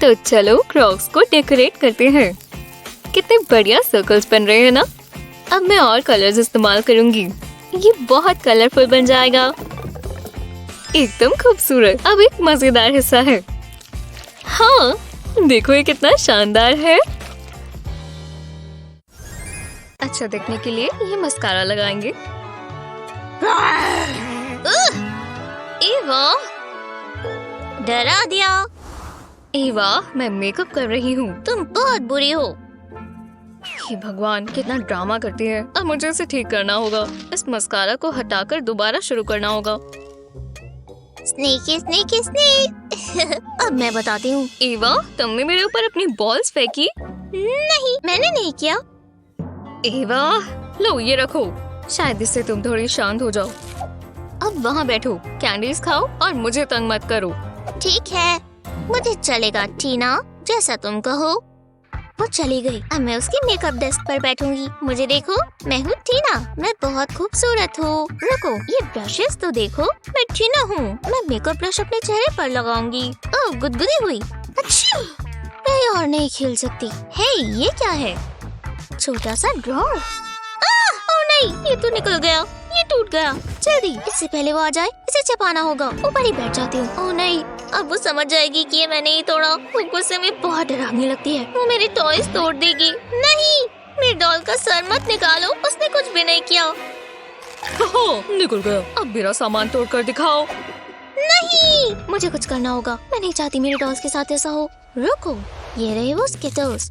तो चलो क्रॉक्स को डेकोरेट करते हैं। कितने बढ़िया सर्कल्स बन रहे हैं ना। अब मैं और कलर्स इस्तेमाल करूंगी। ये बहुत कलरफुल बन जाएगा, एकदम खूबसूरत। अब एक मजेदार हिस्सा है। हाँ, देखो ये कितना शानदार है। अच्छा दिखने के लिए ये मस्कारा लगाएंगे। एवा, डरा दिया। एवा, मैं मेकअप कर रही हूँ। तुम बहुत बुरी हो। हे भगवान, कितना ड्रामा करती है। अब मुझे इसे ठीक करना होगा। इस मस्कारा को हटाकर दोबारा शुरू करना होगा। Sneaky sneaky snake. अब मैं बताती हूँ। एवा, तुमने मेरे ऊपर अपनी बॉल्स फेंकी। नहीं, मैंने नहीं किया। एवा, लो ये रखो। शायद इससे तुम थोड़ी शांत हो जाओ। अब वहाँ बैठो, कैंडीज खाओ और मुझे तंग मत करो। ठीक है, मुझे चलेगा टीना, जैसा तुम कहो। वो चली गई। अब मैं उसकी मेकअप डेस्क पर बैठूंगी। मुझे देखो, मैं हूँ टीना। मैं बहुत खूबसूरत हूँ। रुको, ये ब्रशेस तो देखो। मैं टीना हूँ। मैं मेकअप ब्रश अपने चेहरे पर लगाऊंगी। ओह, गुदगुदी हुई। अच्छा, मैं और नहीं खेल सकती। हे, ये क्या है? छोटा सा ड्रॉर। ओह नहीं, ये तो निकल गया। ये टूट गया। जल्दी, इससे पहले वो आ जाए, इसे छुपाना होगा। ऊपर ही बैठ जाती हूँ। ओह नहीं, अब वो समझ जाएगी कि ये मैंने ही तोड़ा। वो गुस्से में बहुत डरावनी लगती है। वो मेरे टॉयज तोड़ देगी। नहीं, मेरे डॉल का सर मत निकालो, उसने कुछ भी नहीं किया। निकल गया। अब मेरा सामान तोड़ कर दिखाओ। नहीं, मुझे कुछ करना होगा। मैं नहीं चाहती मेरे डॉल्स के साथ ऐसा हो। रुको, ये रहे वो स्किटल्स।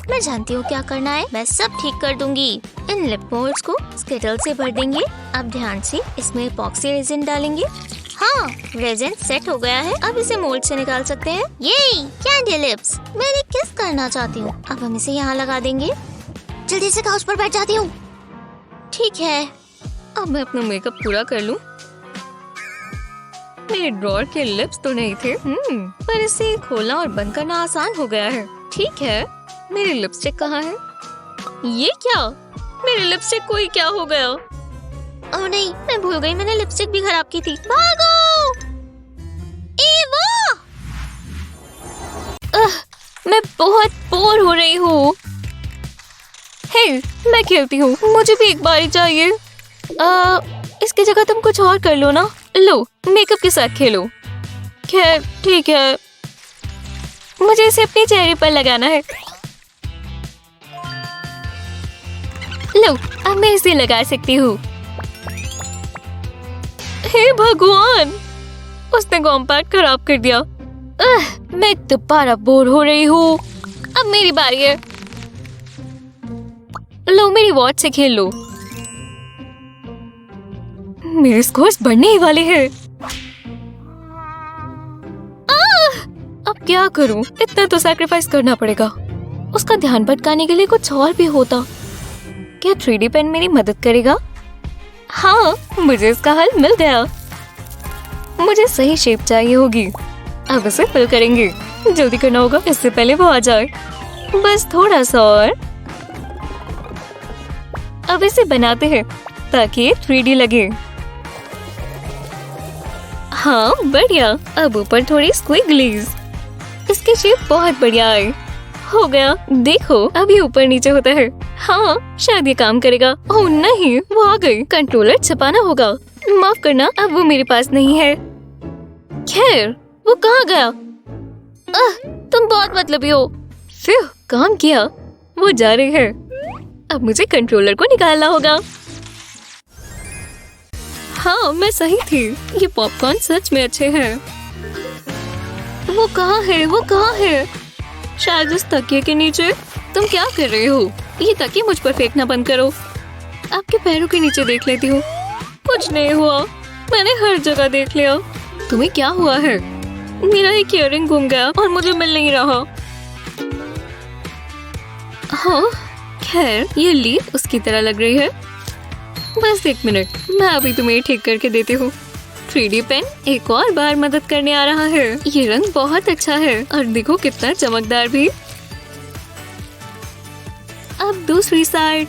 मैं जानती हूँ क्या करना है। मैं सब ठीक कर दूंगी। इन लिप मोल्ड्स को स्किटल से भर देंगे। अब ध्यान से इसमें इपॉक्सी रेजिन डालेंगे। हाँ, रेजिन सेट हो गया है। अब इसे मोल्ड से निकाल सकते हैं। ये कैंडी लिप्स। मैं इन्हें किस करना चाहती हूँ। अब हम इसे यहाँ लगा देंगे। जल्दी से काउच पर बैठ जाती हूँ। ठीक है, अब मैं अपना मेकअप पूरा कर लूं। मेरे ड्रॉर के लिप्स तो नहीं थे, पर इसे खोलना और बंद करना आसान हो गया है। ठीक है, मेरी लिपस्टिक कहाँ है? ये क्या? मेरे लिपस्टिक को ही क्या हो गया? ओह नहीं, मैं भूल गई, मैंने लिपस्टिक भी खराब की थी। भागो! एवा! मैं बहुत बोर हो रही हूँ। हे, मैं खेलती हूँ। मुझे भी एक बारी चाहिए। इसकी जगह तुम कुछ और कर लो ना। लो, मेकअप के साथ खेलो। खैर, ठीक है। मुझे इसे अपने चेहरे पर लगाना है। लो, अब मैं इसे लगा सकती हूँ। हे भगवान, उसने कॉम्पैक्ट खराब कर दिया। मैं दोबारा बोर हो रही हूँ। अब मेरी बारी है। लो, मेरी वॉच से खेल लो। मेरे स्कोर्स बढ़ने ही वाले हैं। अब क्या करूं? इतना तो सैक्रिफाइस करना पड़ेगा। उसका ध्यान भटकाने के लिए कुछ और भी होता। क्या 3D पेन मेरी मदद करेगा? हाँ, मुझे इसका हल मिल गया। मुझे सही शेप चाहिए होगी। अब इसे फिल करेंगे। जल्दी करना होगा, इससे पहले वो आ जाए। बस थोड़ा सा और। अब इसे बनाते हैं ताकि ये 3D लगे। हाँ, बढ़िया। अब ऊपर थोड़ी स्क्विगलीज। इसकी शेप बहुत बढ़िया है। हो गया। देखो, अभी ऊपर नीचे होता है। हाँ, शायद ये काम करेगा। ओह नहीं, वो आ गई। कंट्रोलर छिपाना होगा। माफ करना, अब वो मेरे पास नहीं है। खैर, वो कहाँ गया? तुम बहुत मतलबी हो। फिर काम किया। वो जा रही है। अब मुझे कंट्रोलर को निकालना होगा। हाँ, मैं सही थी। ये पॉपकॉर्न सच में अच्छे हैं। वो कहाँ है? वो कहाँ है? शायद उस तकिए के नीचे। तुम क्या कर रहे हो? ये तकिए मुझ पर फेंकना बंद करो। आपके पैरों के नीचे देख लेती हूँ। कुछ नहीं हुआ। मैंने हर जगह देख लिया। तुम्हें क्या हुआ है? मेरा एक इयररिंग गुम गया और मुझे मिल नहीं रहा। हाँ, खैर, ये लीफ उसकी तरह लग रही है। बस एक मिनट, मैं अभी तुम्हें ठीक करके देती हूँ। 3D पेन एक और बार मदद करने आ रहा है। ये रंग बहुत अच्छा है और देखो कितना चमकदार भी। अब दूसरी साइड।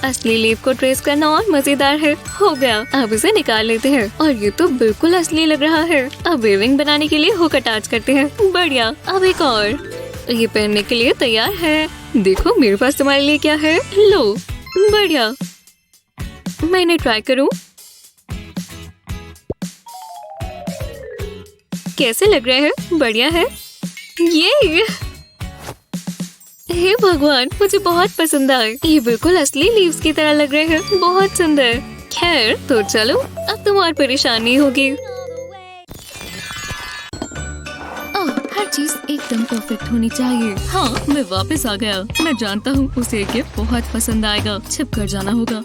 असली लीफ को ट्रेस करना और मजेदार है। हो गया, अब इसे निकाल लेते हैं और ये तो बिल्कुल असली लग रहा है। अब इयररिंग बनाने के लिए हुक अटैच करते हैं। बढ़िया, अब एक और। ये पहनने के लिए तैयार है। देखो मेरे पास तुम्हारे लिए क्या है। लो, बढ़िया, मैं इन्हें ट्राई करूं। कैसे लग रहे हैं? बढ़िया है। ये हे भगवान, मुझे बहुत पसंद आए। ये बिल्कुल असली लीव्स की तरह लग रहे हैं। बहुत सुंदर। खैर तो चलो, अब तुम और परेशान नहीं होगी। हर चीज एकदम परफेक्ट होनी चाहिए। हाँ, मैं वापस आ गया। मैं जानता हूँ उसे ये गिफ्ट बहुत पसंद आएगा। छिप कर जाना होगा।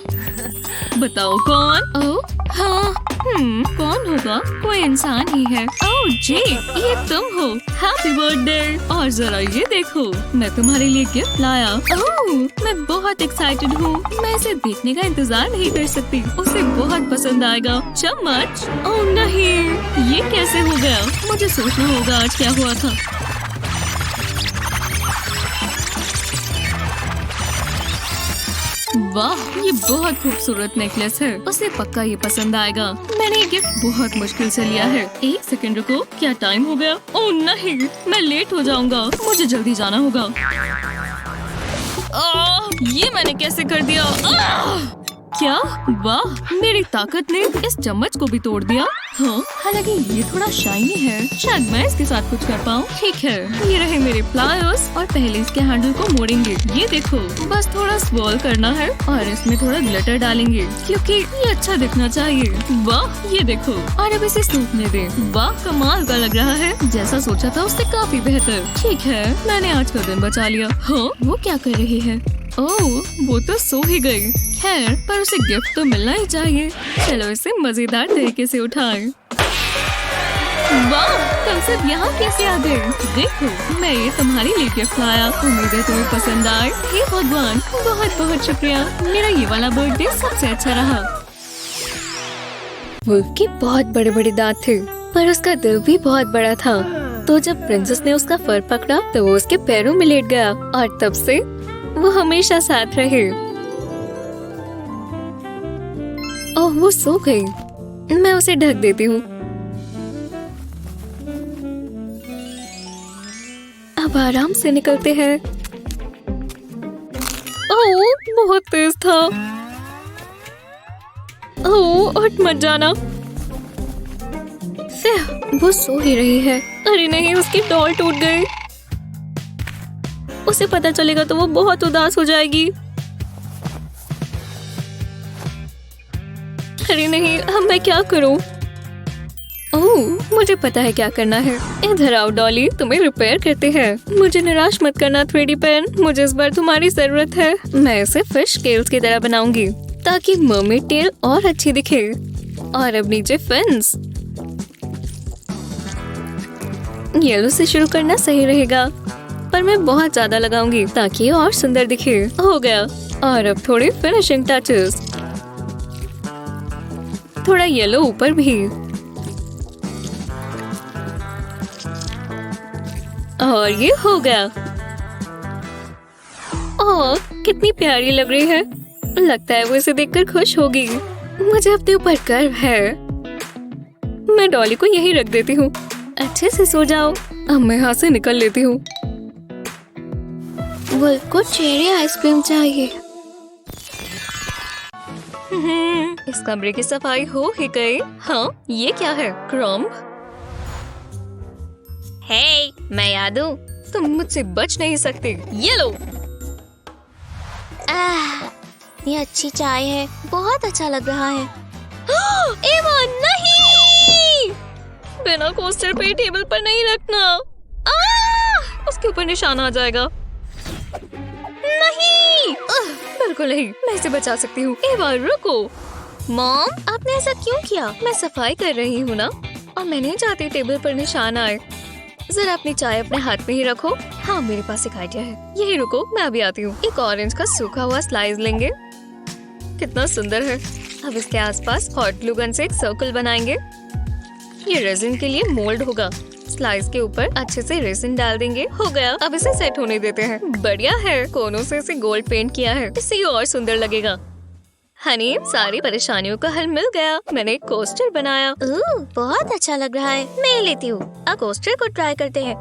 बताओ कौन? ओह हाँ, कौन होगा? कोई इंसान ही है। ओह जेक, ये तुम हो। Happy birthday. और जरा ये देखो, मैं तुम्हारे लिए गिफ्ट लाया। ओह, मैं बहुत एक्साइटेड हूँ। मैं इसे देखने का इंतजार नहीं कर सकती। उसे बहुत पसंद आएगा। चम्मच? ओह नहीं, ये कैसे हो गया? मुझे सोचना होगा आज क्या हुआ था। वाह, ये बहुत खूबसूरत नेकलेस है। उसे पक्का ये पसंद आएगा। मैंने ये गिफ्ट बहुत मुश्किल से लिया है। एक सेकंड रुको, क्या टाइम हो गया? ओह नहीं, मैं लेट हो जाऊंगा। मुझे जल्दी जाना होगा। ये मैंने कैसे कर दिया? क्या? वाह, मेरी ताकत ने इस चम्मच को भी तोड़ दिया। हाँ, हालांकि ये थोड़ा शाइनी है। शायद मैं इसके साथ कुछ कर पाऊँ। ठीक है, ये रहे मेरे प्लायर्स और पहले इसके हैंडल को मोड़ेंगे। ये देखो, बस थोड़ा स्वॉल करना है और इसमें थोड़ा ग्लिटर डालेंगे क्योंकि ये अच्छा दिखना चाहिए। वाह, ये देखो, और अब इसे सूखने दें। वाह, कमाल का लग रहा है। जैसा सोचा था उससे काफी बेहतर। ठीक है, मैंने आज का दिन बचा लिया। हाँ, वो क्या कर रही है? ओह, वो तो सो ही गई। खैर, पर उसे गिफ्ट तो मिलना ही चाहिए। चलो इसे मजेदार तरीके से उठाएं। वाह, तुम सब यहाँ कैसे आ गए? देखो, मैं ये तुम्हारे लिए गिफ्ट लाया। उम्मीद है तुम्हें पसंद आए। हे भगवान, बहुत बहुत शुक्रिया। मेरा ये वाला बर्थडे सबसे अच्छा रहा। वुल्फ के बहुत बड़े बड़े दांत थे, पर उसका दिल भी बहुत बड़ा था। तो जब प्रिंसेस ने उसका फर पकड़ा तो वो उसके पैरों में लेट गया और तब से वो हमेशा साथ रहे। ओह, वो सो गई। मैं उसे ढक देती हूँ। अब आराम से निकलते हैं। ओह, बहुत तेज था। ओह, उठ मत जाना। वो सो ही रही है। अरे नहीं, उसकी डॉल टूट गई। उसे पता चलेगा तो वो बहुत उदास हो जाएगी। अरे नहीं, अब मैं क्या करूं? ओह, मुझे पता है क्या करना है। इधर आओ डॉली, तुम्हें रिपेयर करते हैं। मुझे निराश मत करना थ्रेडी पेन, मुझे इस बार तुम्हारी जरूरत है। मैं इसे फिश टेल्स की तरह बनाऊंगी ताकि मर्मेड टेल और अच्छी दिखे। और अब नीचे फिन्स। येलो से शुरू करना सही रहेगा, पर मैं बहुत ज्यादा लगाऊंगी ताकि और सुंदर दिखे। हो गया। और अब थोड़ी फिनिशिंग टचेस। थोड़ा येलो ऊपर भी। और ये हो गया। ओह, कितनी प्यारी लग रही है। लगता है वो इसे देखकर खुश होगी। मुझे अपने ऊपर गर्व है। मैं डॉली को यहीं रख देती हूँ। अच्छे से सो जाओ। अब मैं यहाँ से निकल लेती हूँ। वुल्फ को चेरी आइसक्रीम चाहिए। इस कमरे की सफाई हो ही गई। हाँ, ये क्या है? क्रम्ब? हे, मैं याद हूँ। तुम मुझसे बच नहीं सकते। ये लो। ये अच्छी चाय है। बहुत अच्छा लग रहा है। एवा, नहीं! बिना कोस्टर पे टेबल पर नहीं रखना। उसके ऊपर निशान आ जाएगा। नहीं, बिल्कुल नहीं, मैं इसे बचा सकती हूँ। एवा, रुको। मॉम, आपने ऐसा क्यों किया? मैं सफाई कर रही हूँ ना, और मैं नहीं चाहती टेबल पर निशान आए। जरा अपनी चाय अपने हाथ में ही रखो। हाँ, मेरे पास एक आइडिया है। यही रुको, मैं अभी आती हूँ। एक ऑरेंज का सूखा हुआ स्लाइस लेंगे। कितना सुंदर है। अब इसके आसपास हॉट ग्लू गन से एक सर्कल बनाएंगे। ये रेजिन के लिए मोल्ड होगा। स्लाइस के ऊपर अच्छे से रेसिन डाल देंगे। हो गया, अब इसे सेट होने देते हैं। बढ़िया है, कोनों से इसे गोल्ड पेंट किया है, इससे ये और सुंदर लगेगा। हनी, सारी परेशानियों का हल मिल गया। मैंने एक कोस्टर बनाया। बहुत अच्छा लग रहा है, मैं लेती हूँ। अब कोस्टर को ट्राई करते हैं।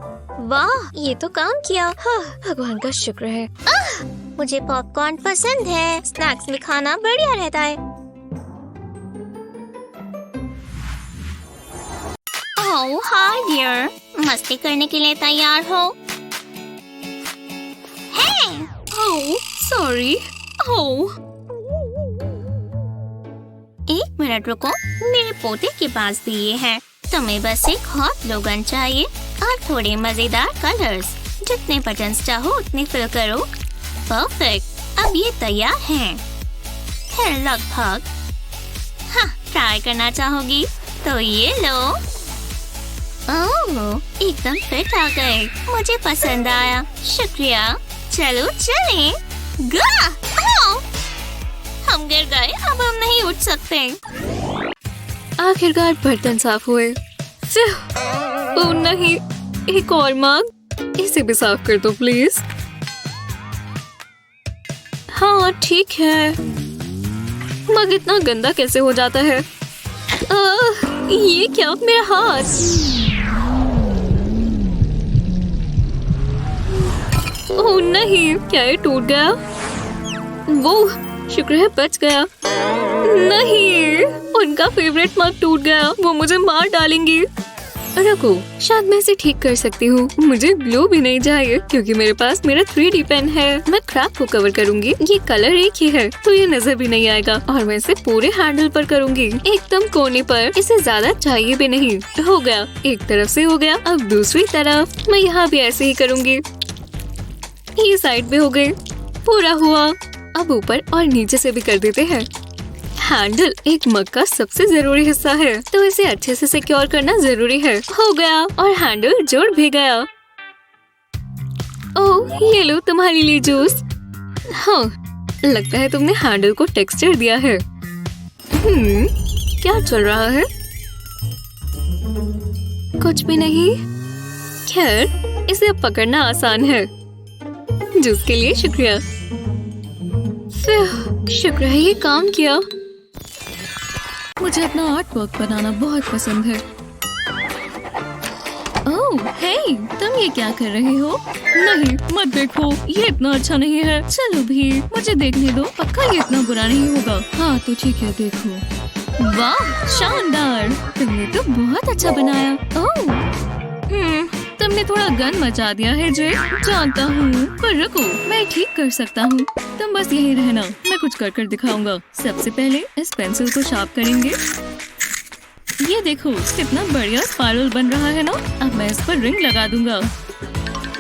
वाह, ये तो काम किया। हाँ, भगवान का शुक्र है। मुझे पॉपकॉर्न पसंद है, स्नैक्स में खाना बढ़िया रहता है। ओह हाय डियर, मस्ती करने के लिए तैयार हो? हे! Oh sorry. ओह, एक मिनट रुको, मेरे पोते के पास भी ये है। तुम्हें बस एक हॉट लोगन चाहिए और थोड़े मजेदार कलर्स। जितने बटन्स चाहो उतने फिल करो। परफेक्ट, अब ये तैयार हैं। फिर लगभग। हाँ, ट्राई करना चाहोगी तो ये लो। ओह, एकदम फिट आ गए। मुझे पसंद आया, शुक्रिया। चलो चलें। हम गिर गए, अब हम नहीं उठ सकते। आखिरकार बर्तन साफ हुए। ओह नहीं, एक और मग, इसे भी साफ कर दो प्लीज। हाँ ठीक है। मग इतना गंदा कैसे हो जाता है? ये क्या, मेरा हाथ। ओह नहीं, क्या ये टूट गया? वो शुक्र है बच गया। नहीं, उनका फेवरेट मग टूट गया, वो मुझे मार डालेंगी। रुको, शायद मैं इसे ठीक कर सकती हूँ। मुझे ग्लू भी नहीं चाहिए क्योंकि मेरे पास मेरा 3D पेन है। मैं क्रैक को कवर करूँगी, ये कलर एक ही है तो ये नजर भी नहीं आएगा। और मैं इसे पूरे हैंडल पर करूँगी, एकदम कोने पर। इसे ज्यादा चाहिए भी नहीं। हो गया, एक तरफ से हो गया, अब दूसरी तरफ। मैं यहाँ भी ऐसे ही करूँगी। ये साइड भी हो गई, पूरा हुआ। अब ऊपर और नीचे से भी कर देते हैं। हैंडल एक मग का सबसे जरूरी हिस्सा है तो इसे अच्छे से सिक्योर करना जरूरी है। हो गया, और हैंडल जुड़ भी गया। ओह, ये लो तुम्हारे लिए जूस। हाँ, लगता है तुमने हैंडल को टेक्सचर दिया है। क्या चल रहा है? कुछ भी नहीं। खैर, इसे अब पकड़ना आसान है। जूस के लिए शुक्रिया। शुक्र है ये काम किया। मुझे अपना आर्ट वर्क बनाना बहुत पसंद है। ओह, हे, तुम ये क्या कर रहे हो? नहीं, मत देखो, ये इतना अच्छा नहीं है। चलो भी, मुझे देखने दो, पक्का ये इतना बुरा नहीं होगा। हाँ तो ठीक है, देखो। वाह, शानदार, तुमने तो बहुत अच्छा बनाया। ओह, तुमने थोड़ा गन मचा दिया है जे, जानता हूँ, पर रुको, मैं ठीक कर सकता हूँ। तुम बस यहीं रहना, मैं कुछ कर दिखाऊंगा। सबसे पहले इस पेंसिल को शार्प करेंगे। ये देखो, कितना बढ़िया स्पाइरल बन रहा है ना। अब मैं इस पर रिंग लगा दूंगा।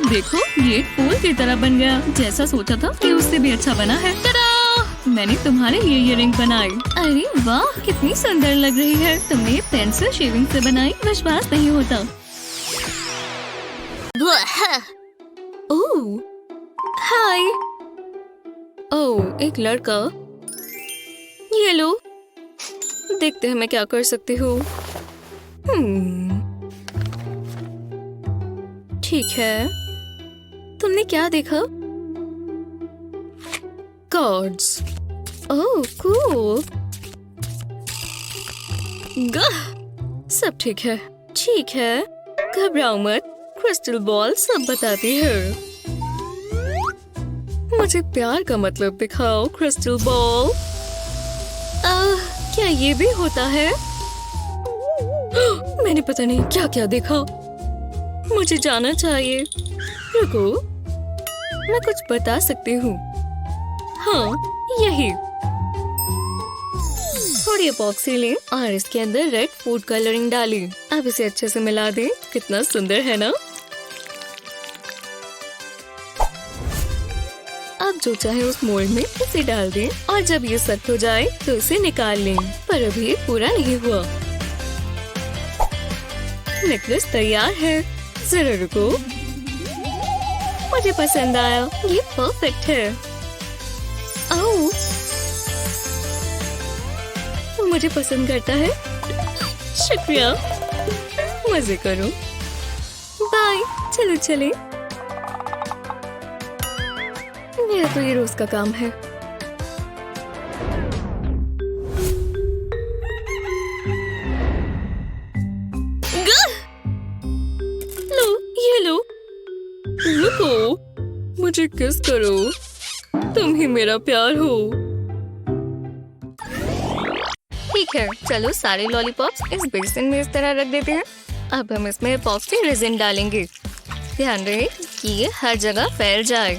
देखो, ये फूल की तरह बन गया। जैसा सोचा था ये उससे भी अच्छा बना है। टा-डा! मैंने तुम्हारे लिए ये रिंग बनाई। अरे वाह, कितनी सुंदर लग रही है। तुमने ये पेंसिल शेविंग से बनाई, विश्वास नहीं होता। ओह, हाय। ओह, एक लड़का। ये लो, देखते हैं मैं क्या कर सकती हूँ। ठीक है, तुमने क्या देखा? कार्ड्स। ओह कूल। सब ठीक है। ठीक है, घबराओ मत, क्रिस्टल बॉल सब बताती है। मुझे प्यार का मतलब दिखाओ क्रिस्टल बॉल। क्या ये भी होता है? मैंने पता नहीं क्या क्या देखा। मुझे जाना चाहिए। रुको, मैं कुछ बता सकती हूँ। हाँ, यही। थोड़ी एपॉक्सी लें और इसके अंदर रेड फूड कलरिंग डालें। अब इसे अच्छे से मिला दें। कितना सुंदर है ना? अब जो चाहे उस मोल्ड में इसे डाल दें और जब ये सख्त हो जाए तो इसे निकाल लें। पर अभी पूरा नहीं हुआ। नेकलेस तैयार है। जरा रुको, मुझे पसंद आया। ये परफेक्ट है। ओह, मुझे पसंद करता है। शुक्रिया, मजे करो। चलो चले। मेरा तो ये रोज का काम है। लो, ये लो। रुको, मुझे किस करो। तुम ही मेरा प्यार हो। ठीक है, चलो सारे लॉलीपॉप्स इस बेसिन में इस तरह रख देते हैं। अब हम इसमें एपॉक्सी रेजिन डालेंगे। ध्यान रहे कि ये हर जगह फैल जाए।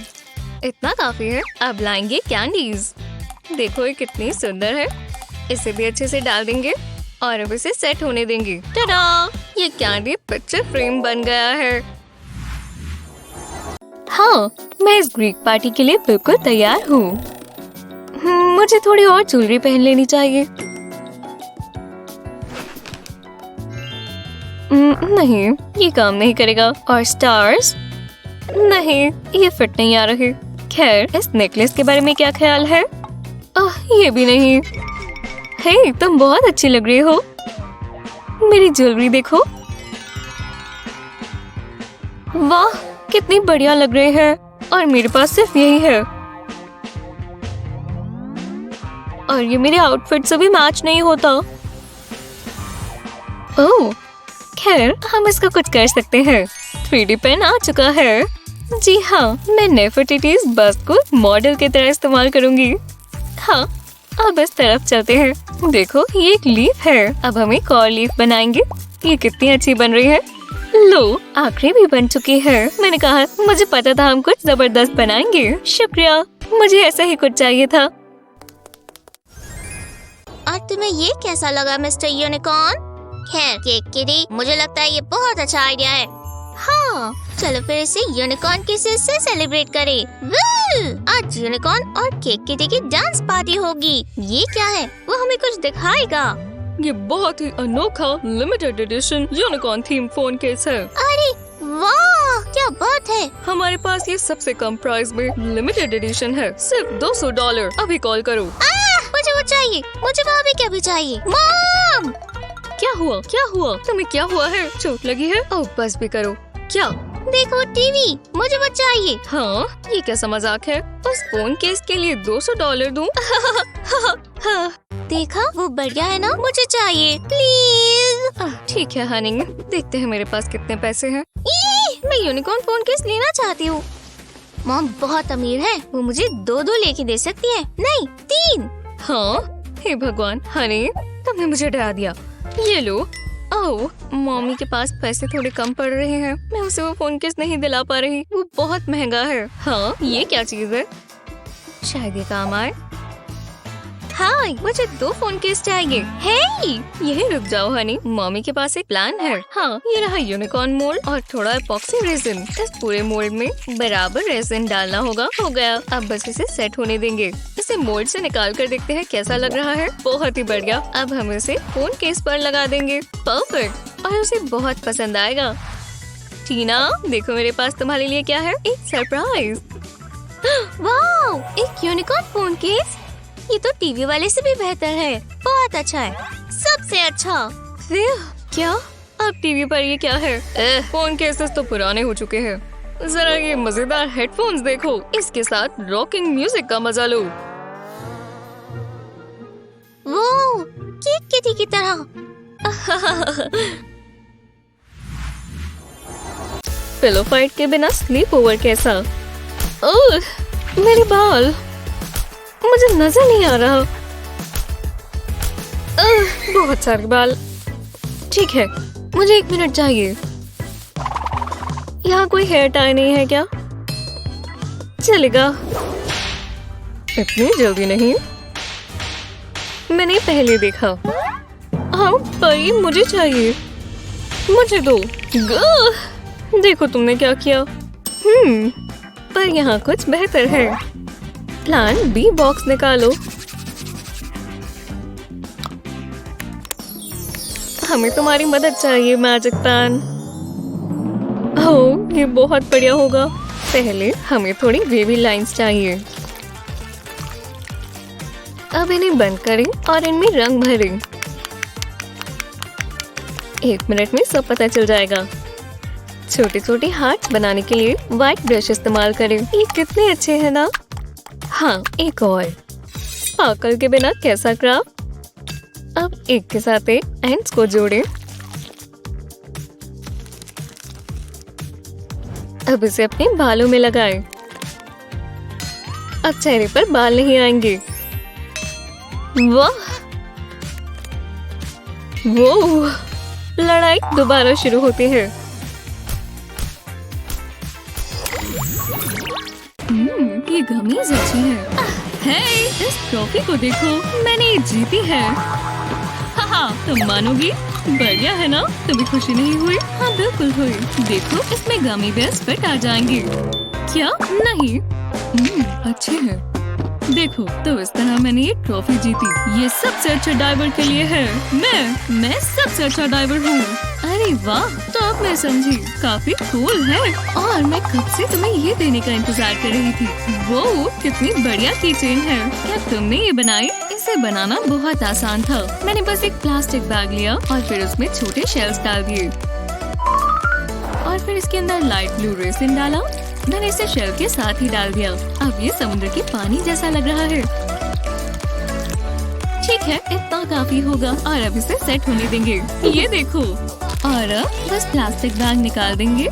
इतना काफी है। अब लाएंगे कैंडीज। देखो ये कितनी सुंदर है। इसे भी अच्छे से डाल देंगे और अब इसे सेट होने देंगे। टाडा! ये कैंडी पिक्चर फ्रेम बन गया है। हाँ, मैं इस ग्रीक पार्टी के लिए बिल्कुल तैयार हूँ। मुझे थोड़ी और ज्वेलरी पहन लेनी चाहिए। नहीं, ये काम नहीं करेगा। और स्टार्स? नहीं, ये फिट नहीं आ रहे। खैर, इस नेकलेस के बारे में क्या ख्याल है? ये भी नहीं। हे, तुम बहुत अच्छी लग रही हो। मेरी ज्वेलरी देखो। वाह, कितनी बढ़िया लग रही है। और मेरे पास सिर्फ यही है। और ये मेरे आउटफिट से भी मैच नहीं होता। ओह, खैर हम इसका कुछ कर सकते हैं। 3D पेन आ चुका है। जी हाँ, मैं नेफर्टिटीज बस को मॉडल की तरह इस्तेमाल करूंगी। हाँ, अब इस तरफ चलते हैं। देखो, ये एक लीफ है। अब हम एक और लीफ बनाएंगे। ये कितनी अच्छी बन रही है। लो, आखिरी भी बन चुकी है। मैंने कहा, मुझे पता था हम कुछ जबरदस्त बनाएंगे। शुक्रिया, मुझे ऐसा ही कुछ चाहिए था। और तुम्हें ये कैसा लगा मिस्टर यूनिकॉर्न? खैर, केक किटी, मुझे लगता है ये बहुत अच्छा आइडिया है। हाँ, चलो फिर इसे यूनिकॉर्न किसेस से सेलिब्रेट करें। आज यूनिकॉर्न और केक किटी की डांस पार्टी होगी। ये क्या है? वो हमें कुछ दिखाएगा। ये बहुत ही अनोखा limited edition unicorn theme phone case है। अरे वाह, क्या बात है। हमारे पास ये सबसे कम प्राइस में लिमिटेड एडिशन है। सिर्फ $200। अभी कॉल करो। मुझे वो चाहिए। मुझे वहाँ भी क्या भी चाहिए। मॉम! क्या हुआ? क्या हुआ? तुम्हें क्या हुआ है? चोट लगी है? ओह, बस भी करो। क्या? देखो टीवी, मुझे वो चाहिए। हाँ, ये कैसा मजाक है? उस फोन केस के लिए $200 दूं? देखा, वो बढ़िया है ना? मुझे चाहिए प्लीज। ठीक है हनी, देखते हैं मेरे पास कितने पैसे हैं। मैं यूनिकॉर्न फोन केस लेना चाहती हूँ। मॉम बहुत अमीर है, वो मुझे 2 लेके दे सकती है। नहीं, 3। हाँ, हे भगवान हनी, तुमने मुझे डरा दिया। ये लो। ओह, मम्मी के पास पैसे थोड़े कम पड़ रहे हैं। मैं उसे वो फोन केस नहीं दिला पा रही। वो बहुत महंगा है। हाँ, ये क्या चीज है? शायद ये काम आए। हाँ, मुझे 2 फोन केस चाहिए। हे, यही रुक जाओ हनी, मम्मी के पास एक प्लान है। हाँ, ये रहा यूनिकॉर्न मोल्ड और थोड़ा एपॉक्सी रेजिन। इस पूरे मोल्ड में बराबर रेजिन डालना होगा। हो गया। अब बस इसे सेट होने देंगे। इसे मोल्ड से निकाल कर देखते हैं कैसा लग रहा है। बहुत ही बढ़िया। अब हम इसे फोन केस पर लगा देंगे। परफेक्ट। और उसे बहुत पसंद आएगा। टीना, देखो मेरे पास तुम्हारे लिए क्या है। एक सरप्राइज। वाओ, एक यूनिकॉर्न फोन केस। ये तो टीवी वाले से भी बेहतर है। बहुत अच्छा है, सबसे अच्छा। क्या? अब टीवी पर ये क्या है? फोन केसेस तो पुराने हो चुके हैं। जरा ये मजेदार हेडफोन्स देखो। इसके साथ रॉकिंग म्यूजिक का मजा लो। वो केक किटी की तरह। पिलो फाइट के बिना स्लीप ओवर कैसा? ओह, मेरे बाल, मुझे नजर नहीं आ रहा। बहुत सारे बाल। ठीक है, मुझे 1 मिनट चाहिए। यहाँ कोई हेयर टाई नहीं है क्या? चलेगा। इतनी जल्दी नहीं। मैंने पहले देखा। हाँ, पर ये मुझे चाहिए। मुझे दो। देखो तुमने क्या किया। पर यहाँ कुछ बेहतर है। प्लान बी बॉक्स निकालो। हमें तुम्हारी मदद चाहिए मैजिक पैन। ओह, ये बहुत बढ़िया होगा। पहले हमें थोड़ी वेवी लाइंस चाहिए। अब इन्हें बंद करें और इनमें रंग भरें। 1 मिनट में सब पता चल जाएगा। छोटे छोटे हार्ट बनाने के लिए व्हाइट ब्रश इस्तेमाल करें। ये कितने अच्छे हैं ना। हाँ, एक और स्पार्कल के बिना कैसा क्राफ्ट। अब एक के साथ एक एंड्स को जोड़ें। अब इसे अपने बालों में लगाएं। अब चेहरे पर बाल नहीं आएंगे। वाह, वो लड़ाई दोबारा शुरू होती है। ये गमीज अच्छी है। हे, इस ट्रॉफी को देखो, मैंने ये जीती है। हाँ, तुम मानोगी? बढ़िया है ना? तुम्हें खुशी नहीं हुई? हाँ बिल्कुल हुई। देखो, इसमें गमी बेयर्स फिट आ जाएंगे। क्या? नहीं। अच्छे हैं। देखो, तो इस तरह मैंने ये ट्रॉफी जीती। ये सबसे अच्छा डाइवर के लिए है। मैं सबसे अच्छा डाइवर हूँ। अरे वाह, तो अब मैं समझी, काफी कूल है। और मैं कब से तुम्हें ये देने का इंतजार कर रही थी। वो कितनी बढ़िया कीचेन है। क्या तुमने ये बनाई? इसे बनाना बहुत आसान था। मैंने बस एक प्लास्टिक बैग लिया और फिर उसमें छोटे शेल्स डाल दिए और फिर इसके अंदर लाइट ब्लू रेसिन डाला। मैंने इसे शेल के साथ ही डाल दिया। अब ये समुद्र के पानी जैसा लग रहा है। ठीक है, इतना काफी होगा और अब इसे सेट होने देंगे। ये देखो, और अब बस प्लास्टिक बैग निकाल देंगे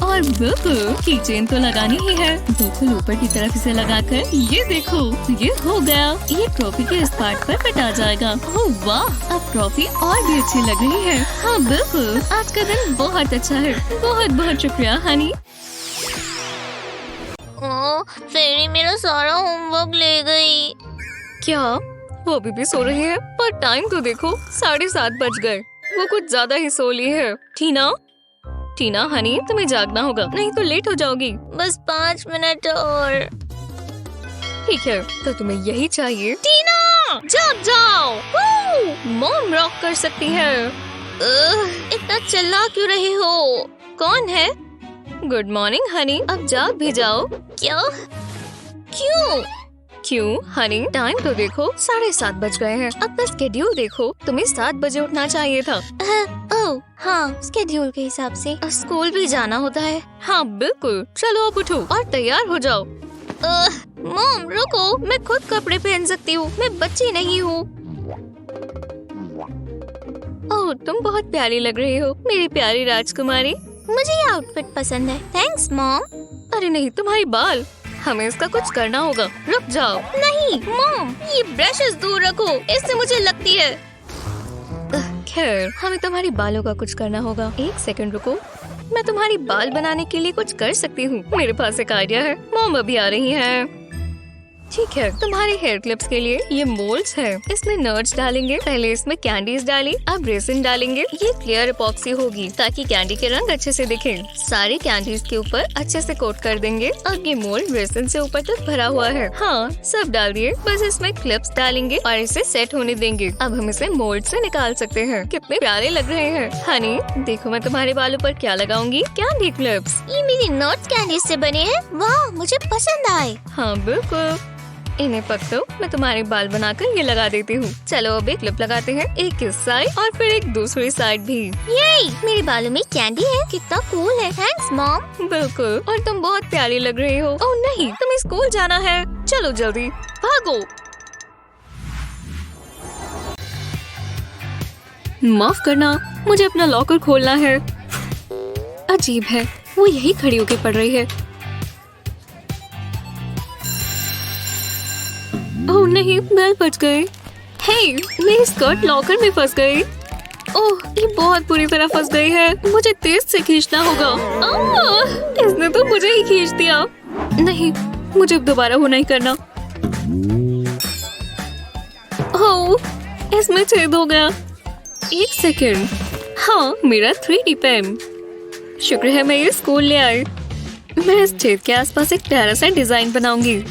और बिल्कुल कीचेन तो लगानी ही है। बिल्कुल ऊपर की तरफ इसे लगाकर ये देखो, ये हो गया। ये ट्रॉफी के इस पार्ट पर फिट आ जाएगा। ओह वाह, अब ट्रॉफी और भी अच्छी लग रही है। हाँ बिल्कुल, आज का दिन बहुत अच्छा है। बहुत बहुत शुक्रिया हनी। फेरी मेरा सारा होमवर्क ले गई। क्या? वो अभी भी सो रही है? पर टाइम तो देखो, 7:30 बज गए। वो कुछ ज्यादा ही सो ली है। टीना हनी, तुम्हें जागना होगा, नहीं तो लेट हो जाओगी। बस 5 मिनट और। ठीक है, तो तुम्हें यही चाहिए। टीना, जाग जाओ। मॉम रॉक कर सकती है। इतना चिल्ला क्यों रहे हो? कौन है? गुड मॉर्निंग हनी, अब जाग भी जाओ। क्या? क्यों हनी? टाइम तो देखो, 7:30 बज गए हैं। अपना स्केड्यूल देखो, तुम्हें 7 बजे उठना चाहिए था। ओह हाँ, स्केड्यूल के हिसाब से स्कूल भी जाना होता है। हाँ बिल्कुल, चलो अब उठो और तैयार हो जाओ। मॉम रुको, मैं खुद कपड़े पहन सकती हूँ, मैं बच्ची नहीं हूँ। ओह, तुम बहुत प्यारी लग रही हो, मेरी प्यारी राजकुमारी। मुझे ये आउटफिट पसंद है। Thanks mom. अरे नहीं, तुम्हारी बाल, हमें इसका कुछ करना होगा। रुक जाओ। नहीं मॉम, ये ब्रशेस दूर रखो, इससे मुझे लगती है। खैर, हमें तुम्हारी बालों का कुछ करना होगा। 1 सेकंड रुको, मैं तुम्हारी बाल बनाने के लिए कुछ कर सकती हूँ। मेरे पास एक आइडिया है। मॉम अभी आ रही है। ठीक है, तुम्हारे हेयर क्लिप्स के लिए ये मोल्ड्स है। इसमें नट्स डालेंगे। पहले इसमें कैंडीज डाली, अब रेसिन डालेंगे। ये क्लियर एपॉक्सी होगी ताकि कैंडी के रंग अच्छे से दिखें। सारी कैंडीज के ऊपर अच्छे से कोट कर देंगे। अब ये मोल्ड रेसिन से ऊपर तक भरा हुआ है। हाँ, सब डाल दिए। बस इसमें क्लिप्स डालेंगे और इसे सेट होने देंगे। अब हम इसे मोल्ड से निकाल सकते हैं। कितने प्यारे लग रहे हैं। हनी देखो, मैं तुम्हारे बालों पर क्या लगाऊंगी? Candy clips. ये मेरी नट्स कैंडी से बने हैं। वाह, मुझे पसंद आए। हाँ बिल्कुल, इन्हें पकड़ो, मैं तुम्हारे बाल बनाकर ये लगा देती हूँ। चलो अब एक क्लिप लगाते हैं, एक इस साइड और फिर एक दूसरी साइड भी। ये मेरे बालों में कैंडी है, कितना कूल है। Thanks mom. बिल्कुल, और तुम बहुत प्यारी लग रही हो। ओह नहीं, तुम्हें स्कूल जाना है। चलो जल्दी भागो। माफ करना, मुझे अपना लॉकर खोलना है। अजीब है, वो यही खड़ी होकर पढ़ रही है। ओह नहीं, बेल बज गई। हे, मेरी स्कर्ट लॉकर में फंस गई। ओह, ये बहुत बुरी तरह फंस गई है। मुझे तेज से खींचना होगा। इसने तो मुझे ही खींच दिया। नहीं, मुझे अब दोबारा वो नहीं करना। ओह, इसमें छेद हो गया। 1 सेकंड। हाँ, मेरा 3D पेन। शुक्र है मैं ये स्कूल ले आई। मैं इस छेद के आसपास एक प्यारा सा डिजाइन बनाऊंगी।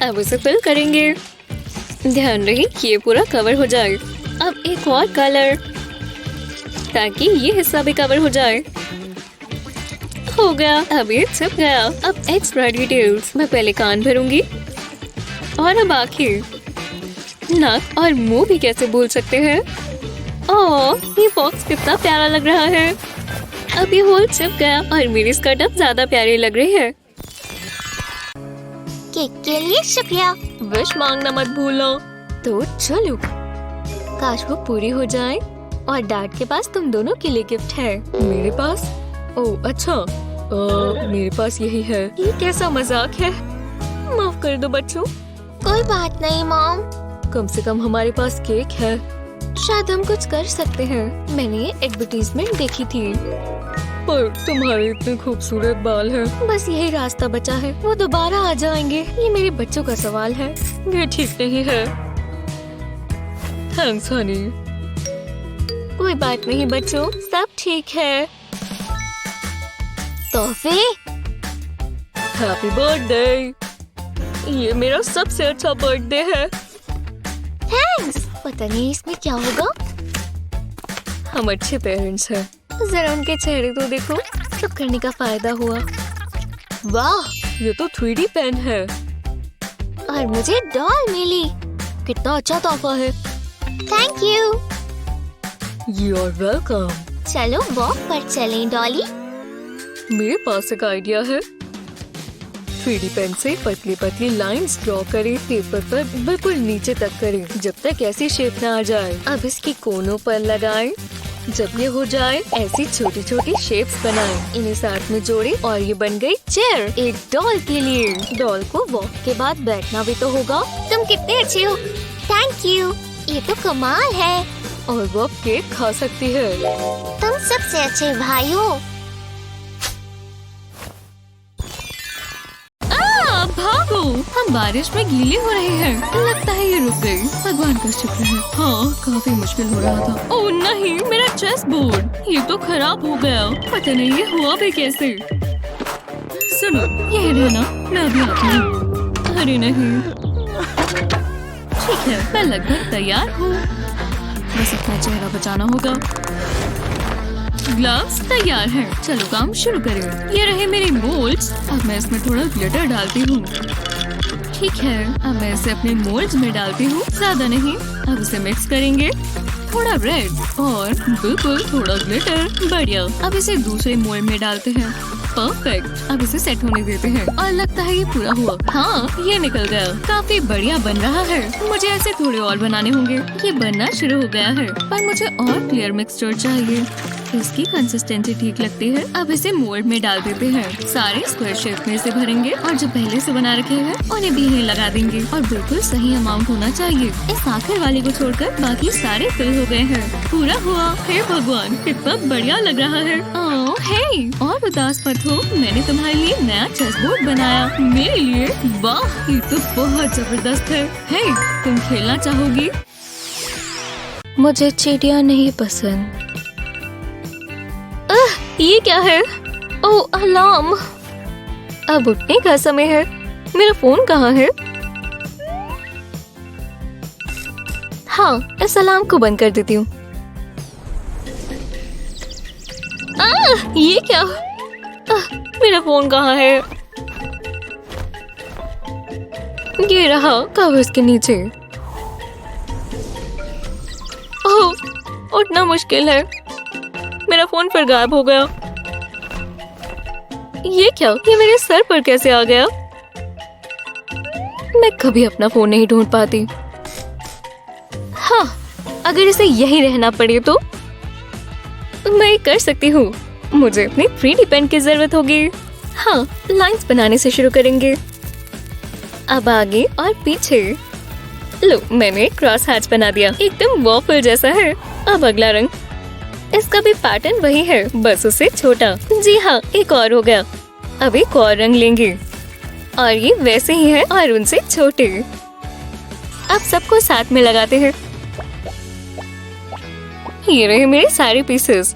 अब इसे फिल करेंगे। ध्यान रहे कि ये पूरा कवर हो जाए। अब एक और कलर, ताकि ये हिस्सा भी कवर हो जाए। हो गया, अब ये छिप गया। अब एक्स्ट्रा डिटेल्स, मैं पहले कान भरूंगी और अब आँखें, नाक और मुंह भी कैसे भूल सकते हैं। ओह, ये बॉक्स कितना प्यारा लग रहा है। अब ये होल चिप गया और मेरी स्कर्ट अब ज्यादा प्यारी लग रही है। केक के लिए शुक्रिया। विश मांगना मत भूलो। तो चलो, काश वो पूरी हो जाए। और डैड के पास तुम दोनों के लिए गिफ्ट है। मेरे पास? ओह अच्छा, मेरे पास यही है। ये कैसा मजाक है। माफ कर दो बच्चों। कोई बात नहीं मॉम। कम से कम हमारे पास केक है। शायद हम कुछ कर सकते हैं। मैंने ये एडवर्टीजमेंट देखी थी। पर तुम्हारे इतने खूबसूरत बाल हैं। बस यही रास्ता बचा है, वो दोबारा आ जाएंगे। ये मेरे बच्चों का सवाल है। ये ठीक नहीं है। थैंक्स हनी। कोई बात नहीं बच्चों, सब ठीक है। तोहफे? Happy birthday. ये मेरा सबसे अच्छा बर्थडे है। थैंक्स। पता नहीं इसमें क्या होगा। हम अच्छे पेरेंट्स हैं। जरा उनके चेहरे तो देखो। सब करने का फायदा हुआ। वाह, ये तो 3D पेन है। और मुझे डॉल मिली। कितना अच्छा तोहफा है। Thank you. You are welcome. चलो वॉक पर चलें डॉली। मेरे पास एक आइडिया है। 3D पेन से पतली पतली लाइंस ड्रॉ करें, पेपर पर बिल्कुल नीचे तक करें, जब तक ऐसी शेप ना आ जाए। अब इसकी कोनों पर लगाएं। जब ये हो जाए, ऐसी छोटी छोटी शेप्स बनाएं। इन्हें साथ में जोड़ें और ये बन गई चेयर, एक डॉल के लिए। डॉल को वॉक के बाद बैठना भी तो होगा। तुम कितने अच्छे हो। Thank you. ये तो कमाल है। और वो अब केक खा सकती है। तुम सबसे अच्छे भाई हो। भागो, हम बारिश में गीले हो रहे हैं। लगता है ये रुक गई। भगवान का शुक्र है। हाँ, काफी मुश्किल हो रहा था। ओह नहीं, मेरा चेस बोर्ड, ये तो खराब हो गया। पता नहीं ये हुआ भी कैसे। सुनो, यही रहना, मैं अभी आती हूँ। अरे नहीं। ठीक है, मैं लगभग तैयार हूँ। बस अपना चेहरा बचाना होगा। ग्लव्स तैयार हैं। चलो काम शुरू करें। ये रहे मेरे मोल्ड्स। अब मैं इसमें थोड़ा ग्लिटर डालती हूँ। ठीक है, अब मैं इसे अपने मोल्ड्स में डालती हूँ, ज्यादा नहीं। अब इसे मिक्स करेंगे। थोड़ा रेड और बिल्कुल थोड़ा ग्लिटर। बढ़िया। अब इसे दूसरे मोल्ड में डालते हैं। परफेक्ट। अब इसे सेट होने देते हैं और लगता है ये पूरा हुआ। हाँ, ये निकल गया। काफी बढ़िया बन रहा है। मुझे ऐसे थोड़े और बनाने होंगे। ये बनना शुरू हो गया है, पर मुझे और क्लियर मिक्सचर चाहिए। इसकी कंसिस्टेंसी ठीक लगती है। अब इसे मोल्ड में डाल देते हैं। सारे स्क्वायर शेप में इसे भरेंगे और जो पहले से बना रखे हैं उन्हें भी यहीं लगा देंगे। और बिल्कुल सही अमाउंट होना चाहिए। इस आखिर वाले को छोड़कर बाकी सारे फिल हो गए हैं। पूरा हुआ। हे भगवान, कितना बढ़िया लग रहा है। ओह हे, और उदास मत हो, मैंने तुम्हारे लिए नया चेस बोर्ड बनाया। मेरे लिए? वाह, ये तो बहुत जबरदस्त है। हे, तुम खेलना चाहोगी? मुझे चिड़िया नहीं पसंद। ये क्या है? ओह, अलार्म। अब उठने का समय है। मेरा फोन कहाँ है? हाँ, इस अलार्म को बंद कर देती हूँ। ये क्या? मेरा फोन कहाँ है? ये रहा कवर्स के नीचे। ओह, उठना मुश्किल है। मेरा फोन फिर गायब हो गया। ये क्या? ये मेरे सर पर कैसे आ गया? मैं कभी अपना फोन नहीं ढूंढ पाती। हाँ, अगर इसे यही रहना पड़े तो मैं कर सकती हूँ। मुझे अपनी 3D पेन की जरूरत होगी। हाँ, लाइंस बनाने से शुरू करेंगे। अब आगे और पीछे। लो, मैंने क्रॉस हैच बना दिया। एकदम वॉफल जैसा है। अब अगला रंग। इसका भी पैटर्न वही है, बस उससे छोटा। जी हाँ, एक और हो गया। अब एक और रंग लेंगे और ये वैसे ही है और उनसे छोटे। अब सबको साथ में लगाते हैं। ये रहे मेरे सारे पीसेस।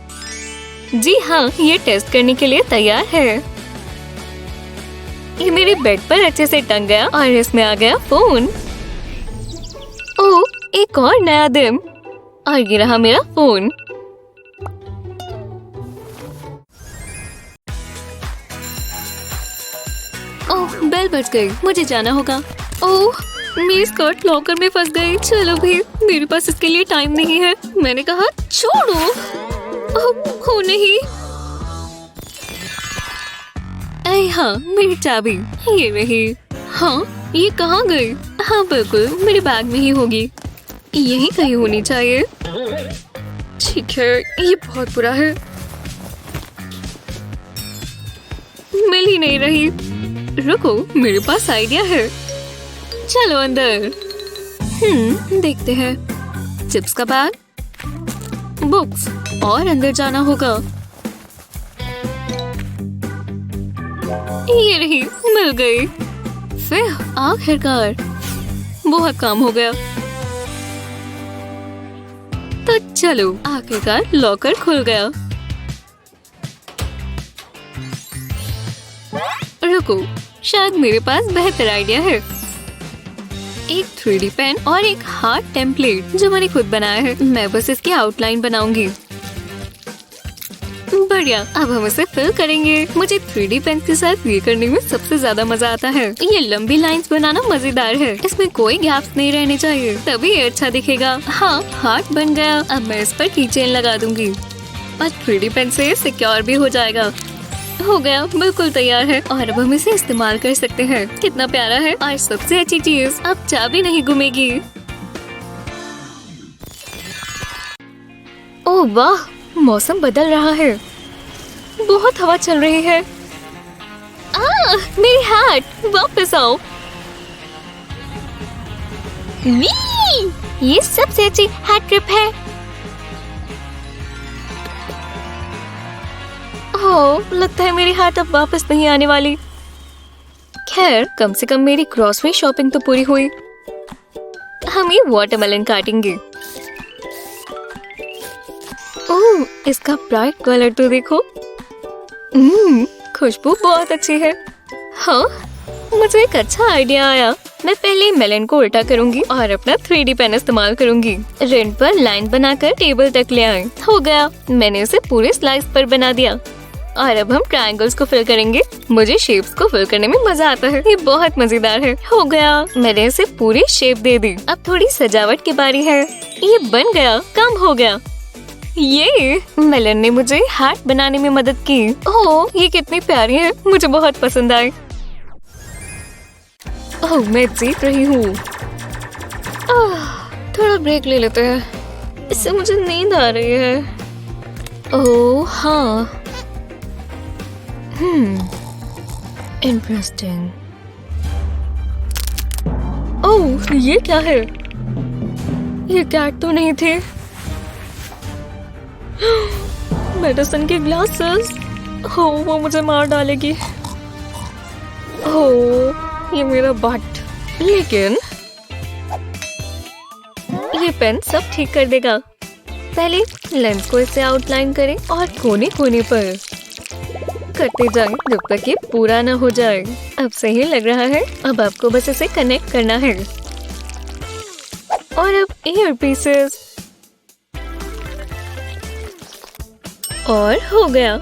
जी हाँ, ये टेस्ट करने के लिए तैयार है। ये मेरे बेड पर अच्छे से टंग गया और इसमें आ गया फोन। ओह, एक और नया दिन। और ये रहा मेरा फोन। ओह, बेल बज गई। मुझे जाना होगा। ओह, मेरी स्कर्ट लॉकर में फंस गई। चलो भी, मेरे पास इसके लिए टाइम नहीं है। मैंने कहा छोड़ो। हो नहीं। अरे हाँ, मेरी चाबी ये रही। हाँ, ये कहाँ गई? हाँ बिल्कुल, मेरे बैग में ही होगी। यही कहीं होनी चाहिए। ठीक है, ये बहुत बुरा है। मिल ही नहीं रही। रुको, मेरे पास आइडिया है। चलो अंदर। देखते हैं। चिप्स का बैग, बुक्स और अंदर जाना होगा। ये रही, मिल गई। फिर आखिरकार बहुत काम हो गया। तो चलो, आखिरकार लॉकर खुल गया। रुको, शायद मेरे पास बेहतर आइडिया है। एक 3D पेन और एक हार्ट टेम्पलेट जो मैंने खुद बनाया है। मैं बस इसकी आउटलाइन बनाऊंगी। बढ़िया, अब हम इसे फिल करेंगे। मुझे 3D पेन के साथ ये करने में सबसे ज्यादा मजा आता है। ये लंबी लाइंस बनाना मजेदार है। इसमें कोई गैप्स नहीं रहने चाहिए, तभी ये अच्छा दिखेगा। हाँ, हार्ट बन गया। अब मैं इस पर की चेन लगा दूंगी और 3D पेन से सिक्योर भी हो जाएगा। हो गया, बिल्कुल तैयार है। और अब हम इसे इस्तेमाल कर सकते हैं। कितना प्यारा है। और सबसे अच्छी चीज, अब चाबी नहीं घूमेगी। ओह वाह, मौसम बदल रहा है। बहुत हवा चल रही है। मेरी हैट, वापस आओ। ये सबसे अच्छी हैट ट्रिप है। ओह, लगता है मेरी हैट अब वापस नहीं आने वाली। खैर, कम से कम मेरी ग्रोसरी शॉपिंग तो पूरी हुई। हम ये वाटरमेलन काटेंगे। ओह, इसका ब्राइट कलर तो देखो। खुशबू बहुत अच्छी है। हाँ, मुझे एक अच्छा आइडिया आया। मैं पहले मेलन को उल्टा करूंगी और अपना 3D पेन इस्तेमाल करूंगी। रिंड पर लाइन बनाकर टेबल तक ले आए। हो गया, मैंने इसे पूरे स्लाइस पर बना दिया। और अब हम ट्रायंगल्स को फिल करेंगे। मुझे शेप्स को फिल करने में मजा आता है। ये बहुत मजेदार है। हो गया, मैंने इसे पूरी शेप दे दी। अब थोड़ी सजावट की बारी है। ये बन गया, काम हो गया। ये मेलन ने मुझे हार्ट बनाने में मदद की। ओह, ये कितनी प्यारी है। मुझे बहुत पसंद आई। ओह, मैं जीत रही हूँ। थोड़ा ब्रेक ले लेते हैं। इससे मुझे नींद आ रही है। ओह हाँ, इंटरेस्टिंग। ओह, ये क्या है? ये कैट तो नहीं थे। मेडिसिन के ग्लासेस। हो, वो मुझे मार डालेगी। हो, ये मेरा बट। लेकिन ये पेन सब ठीक कर देगा। पहले लेंस को इससे आउटलाइन करें और कोने कोने पर करते जाएं जब तक ये पूरा ना हो जाए। अब सही लग रहा है। अब आपको बस इसे कनेक्ट करना है। और अब ईयर पीसेस। और हो गया।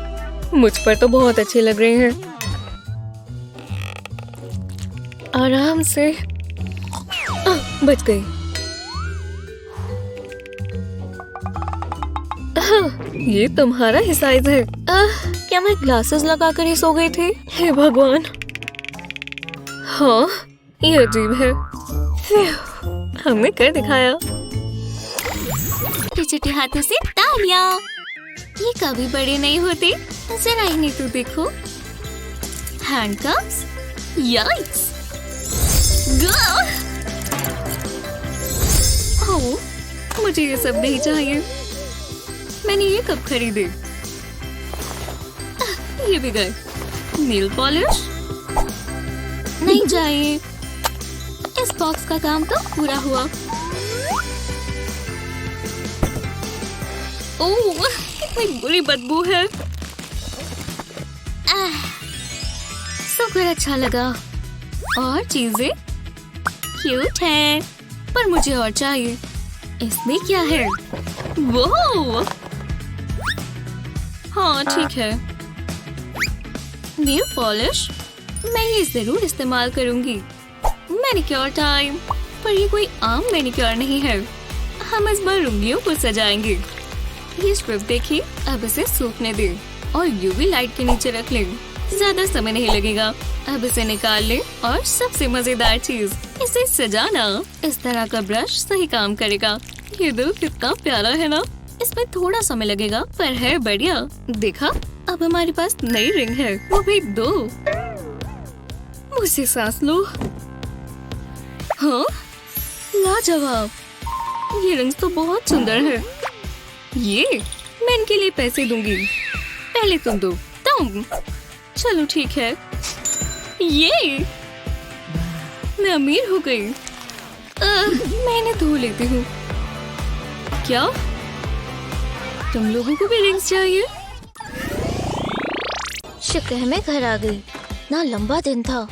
मुझ पर तो बहुत अच्छे लग रहे हैं। आराम से। बच गई। ये तुम्हारा ही साइज है। क्या मैं ग्लासेस लगाकर ही सो गई थी? हे भगवान। हाँ, ये अजीब है। हमने कर दिखाया। छोटे हाथों से तालियां। ये कभी बड़े नहीं होते। जरा इन्हें तो देखो। हैंडकफ्स। याइक्स। ओह, मुझे ये सब नहीं चाहिए। मैंने ये कब खरीदे? ये भी गए। नेल पॉलिश नहीं चाहिए। इस बॉक्स का काम तो पूरा हुआ। ओह, इतनी बुरी बदबू है। शुक्र अच्छा लगा। और चीजें क्यूट है, पर मुझे और चाहिए। इसमें क्या है? वो हाँ ठीक है। नेल पॉलिश मैं ये जरूर इस्तेमाल करूंगी। Manicure time. पर ये कोई आम मैनिक्योर नहीं है। हम इस बार उंगलियों को सजाएंगे। ये स्ट्रिप देखिए, अब इसे सूखने दे और यूवी लाइट के नीचे रख ले। ज्यादा समय नहीं लगेगा। अब इसे निकाल ले और सबसे मजेदार चीज, इसे सजाना। इस तरह का ब्रश सही काम करेगा। ये दिल कितना प्यारा है ना। इसमें थोड़ा समय लगेगा पर है बढ़िया। देखा, अब हमारे पास नई रिंग है, वो भी 2। मुझसे सांस लो। हाँ, लाजवाब। ये रिंग्स तो बहुत सुंदर है। ये मैं इनके लिए पैसे दूंगी। पहले तुम दो। तुम। चलो ठीक है। ये मैं अमीर हो गई। मैंने धो लेती हूँ। क्या तुम लोगों को भी रिंग्स चाहिए? शुक्र है मैं घर आ गई। ना लंबा दिन था।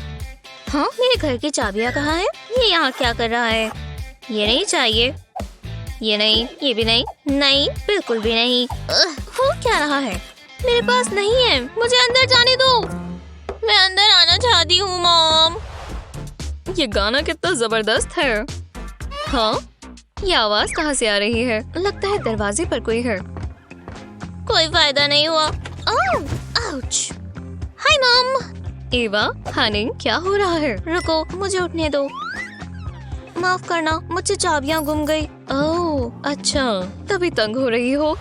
हाँ, मेरे घर की चाबियाँ कहाँ है? ये यहाँ क्या कर रहा है? ये नहीं चाहिए। ये नहीं, ये भी नहीं, नहीं बिल्कुल भी नहीं। हो क्या रहा है? मेरे पास नहीं है। मुझे अंदर जाने दो। मैं अंदर आना चाहती हूँ मॉम। ये गाना कितना जबरदस्त है। हाँ, ये आवाज कहाँ से आ रही है? लगता है दरवाजे पर कोई है। कोई फायदा नहीं हुआ। आउच। Hi mom. एवा, हनी, क्या हो रहा है? रुको, मुझे उठने दो। माफ करना, मुझसे चाबियाँ गुम गई। ओह अच्छा, तभी तंग हो रही हो।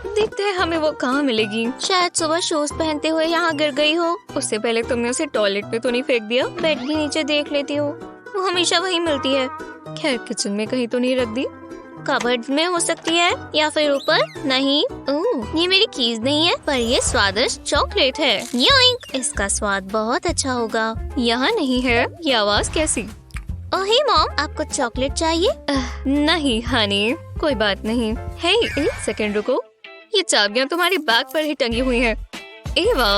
देखते हैं हमें वो कहाँ मिलेगी। शायद सुबह शूज पहनते हुए यहाँ गिर गई हो। उससे पहले तुमने उसे टॉयलेट में तो नहीं फेंक दिया? बेड के नीचे देख लेती हूँ, वो हमेशा वहीं मिलती है। खैर, किचन में कहीं तो नहीं रख दी? कबर्ड में हो सकती है या फिर ऊपर। नहीं, ये मेरी कीज नहीं है, पर ये स्वादिष्ट चॉकलेट है। योइंक, इसका स्वाद बहुत अच्छा होगा। यहाँ नहीं है। ये आवाज कैसी? ओहे मॉम, आपको चॉकलेट चाहिए? नहीं हनी, कोई बात नहीं। हे, 1 सेकंड रुको। ये चाबियाँ तुम्हारी बैग पर ही टंगी हुई हैं। एवा,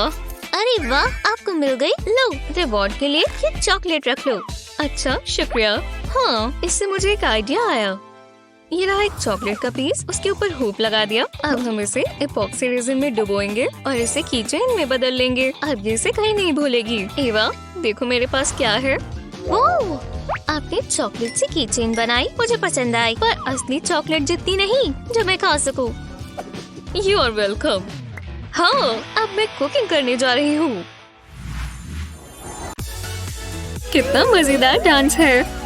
अरे वाह, आपको मिल गई। लो, रिवॉर्ड के लिए ये चॉकलेट रख लो। अच्छा, शुक्रिया। हाँ, इससे मुझे एक आइडिया आया। ये रहा एक चॉकलेट का पीस, उसके ऊपर हुप लगा दिया। अब हम इसे एपॉक्सी रेजिन में डुबोएंगे और इसे कीचेन में बदल लेंगे। अब ये इसे कहीं नहीं भूलेगी। एवा, देखो मेरे पास क्या है। ओह, आपने चॉकलेट से कीचेन बनाई, मुझे पसंद आई, पर असली चॉकलेट जितनी नहीं जो मैं खा सकूं। You are welcome. हाँ, अब मैं कुकिंग करने जा रही हूँ। कितना मजेदार डांस है।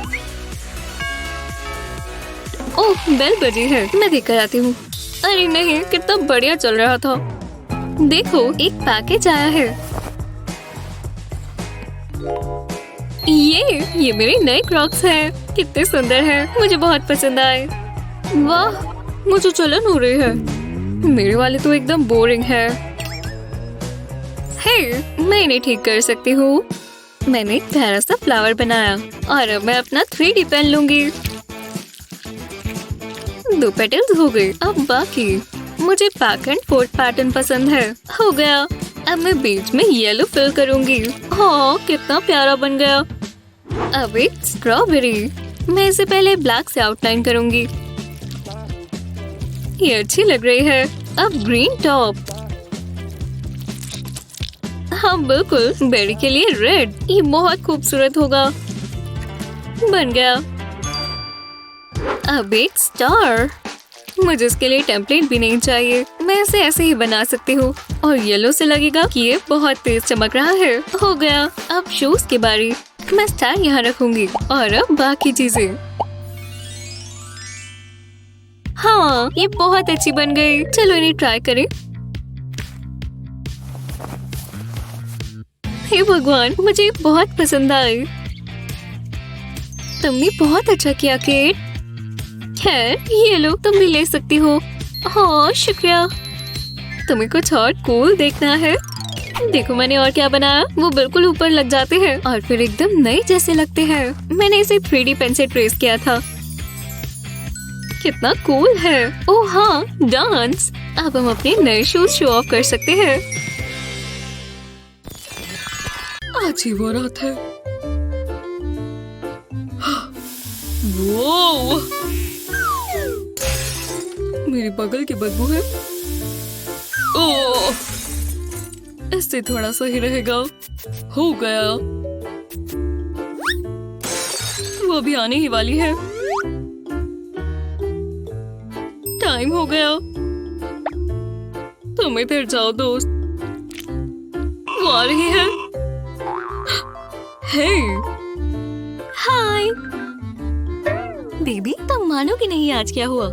ओह, बेल बजी है, मैं देख कर आती हूँ। अरे नहीं, कितना बढ़िया चल रहा था। देखो, एक पैकेज आया है। ये मेरे नए क्रॉक्स हैं। कितने सुंदर हैं, मुझे बहुत पसंद आए। वाह, मुझे जलन हो रही है। मेरे वाले तो एकदम बोरिंग है। हे, मैं इन्हें ठीक कर सकती हूँ। मैंने एक प्यारा सा फ्लावर बनाया और अब मैं अपना 3D पेन लूंगी। 2 पेटल्स हो गए। अब बाकी मुझे बैक एंड फोर्थ पैटर्न पसंद है। हो गया। अब मैं बीच में येलो फिल करूंगी। हाँ, कितना प्यारा बन गया। अब एक स्ट्रॉबेरी। मैं इसे पहले ब्लैक से आउटलाइन करूंगी। ये अच्छी लग रही है। अब ग्रीन टॉप। हाँ बिल्कुल, बेरी के लिए रेड। ये बहुत खूबसूरत होगा। बन गया। अब एक स्टार। मुझे इसके लिए टेम्पलेट भी नहीं चाहिए, मैं इसे ऐसे ही बना सकती हूँ और येलो से लगेगा कि ये बहुत तेज चमक रहा है। हो गया। अब शूज की बारी। मैं स्टार यहाँ रखूंगी और अब बाकी चीजें। हाँ, ये बहुत अच्छी बन गई। चलो इन्हें ट्राई करें। हे भगवान, मुझे बहुत पसंद आई। तुमने बहुत अच्छा किया केट। खैर, ये लो, तुम भी ले सकती हो। हाँ शुक्रिया। तुम्हें कुछ और कूल देखना है? देखो मैंने और क्या बनाया। वो बिल्कुल ऊपर लग जाते हैं और फिर एकदम नए जैसे लगते हैं। मैंने इसे 3D पेन से ट्रेस किया था। कितना कूल है। ओह हाँ, डांस। अब हम अपने नए शूज शो ऑफ कर सकते हैं। आज ही वो रात है। वो मेरी बगल की बदबू है। ओह, इससे थोड़ा सही रहेगा। हो गया। वो भी आने ही वाली है। टाइम हो गया। तुम इधर जाओ दोस्त, वो आ रही है। हे हाय बेबी, तुम मानोगे नहीं आज क्या हुआ।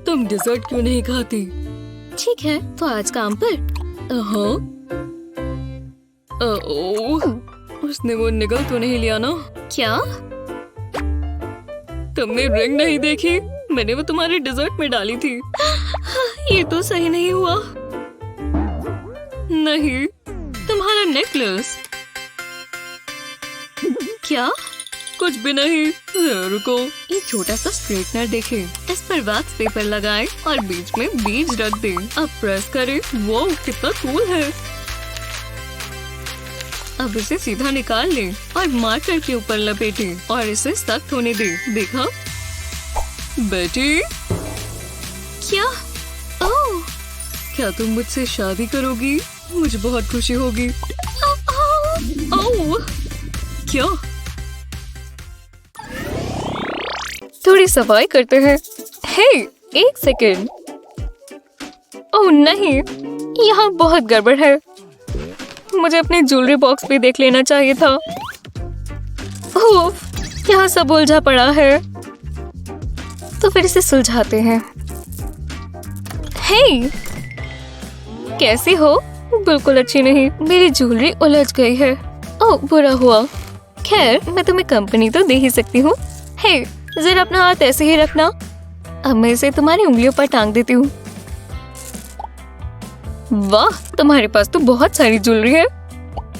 तुम डिजर्ट क्यों नहीं खाती? ठीक है तो आज काम पर। ओह, उसने वो निगल तो नहीं लिया ना? क्या तुमने रिंग नहीं देखी? मैंने वो तुम्हारे डिजर्ट में डाली थी। ये तो सही नहीं हुआ। नहीं, तुम्हारा नेकलेस। क्या? कुछ भी नहीं। रुको, ये छोटा सा स्ट्रेटनर देखें। इस पर वैक्स पेपर लगाएं और बीच में बीज रख दें। अब प्रेस करें। वो कितना कूल है। अब इसे सीधा निकाल लें और मार्कर के ऊपर लपेटें और इसे सख्त होने दें। देखा बेटी? क्या? ओह, क्या तुम मुझसे शादी करोगी? मुझे बहुत खुशी होगी। ओह, क्या? थोड़ी सफाई करते हैं। हे, एक सेकेंड। ओह नहीं, यहाँ बहुत गड़बड़ है। मुझे अपने ज्वेलरी बॉक्स भी देख लेना चाहिए था। ओह, यहाँ सब उलझा पड़ा है। तो फिर इसे सुलझाते हैं। हे, कैसी हो? बिल्कुल अच्छी नहीं। मेरी ज्वेलरी उलझ गई है। ओह, बुरा हुआ। खैर, मैं तुम्हें कंपनी तो दे ही सकती हूँ। हे, जरा अपना हाथ ऐसे ही रखना। अब मैं इसे तुम्हारी उंगलियों पर टांग देती हूँ। वाह, तुम्हारे पास तो बहुत सारी ज्वेलरी है।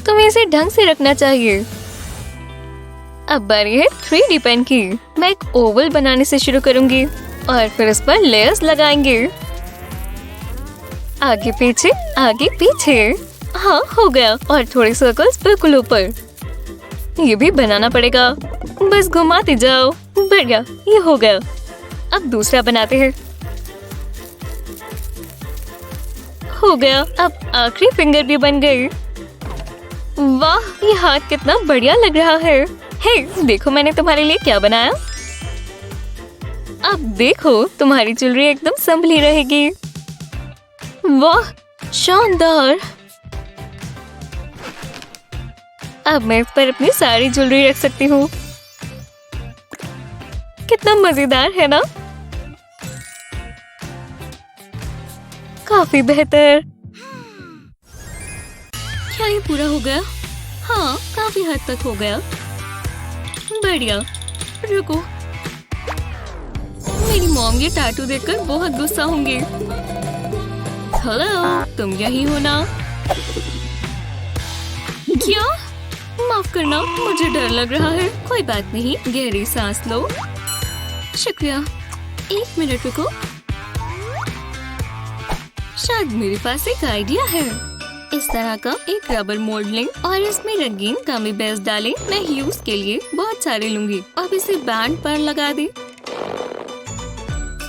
तुम्हें इसे ढंग से रखना चाहिए। अब बारी है 3D पेन की। मैं एक ओवल बनाने से शुरू करूंगी और फिर इस पर लेयर्स लगाएंगे। आगे पीछे, आगे पीछे। हाँ, हो गया। और थोड़े सर्कल्स बिल्कुल ऊपर। ये भी बनाना पड़ेगा। बस घुमाते जाओ। बढ़िया, ये हो गया। अब दूसरा बनाते हैं। हो गया। अब आखिरी फिंगर भी बन गई। वाह, ये हाथ कितना बढ़िया लग रहा है। हे, देखो मैंने तुम्हारे लिए क्या बनाया। अब देखो, तुम्हारी ज्वेलरी एकदम संभली रहेगी। वाह, शानदार। अब मैं इस पर अपनी सारी ज्वेलरी रख सकती हूँ। कितना मजेदार है ना? काफी बेहतर। क्या ये पूरा हो गया? हाँ, काफी हद तक हो गया। बढ़िया। रुको, मेरी मॉम ये टैटू देखकर बहुत गुस्सा होंगी। हेलो, तुम यही हो ना? क्या? माफ करना, मुझे डर लग रहा है। कोई बात नहीं, गहरी सांस लो। शुक्रिया। एक मिनट रुको, शायद मेरे पास एक आइडिया है। इस तरह का एक रबर मोल्ड लें और इसमें रंगीन गमी बेयर्स डालें। मैं यूज के लिए बहुत सारे लूंगी। अब इसे बैंड पर लगा दें।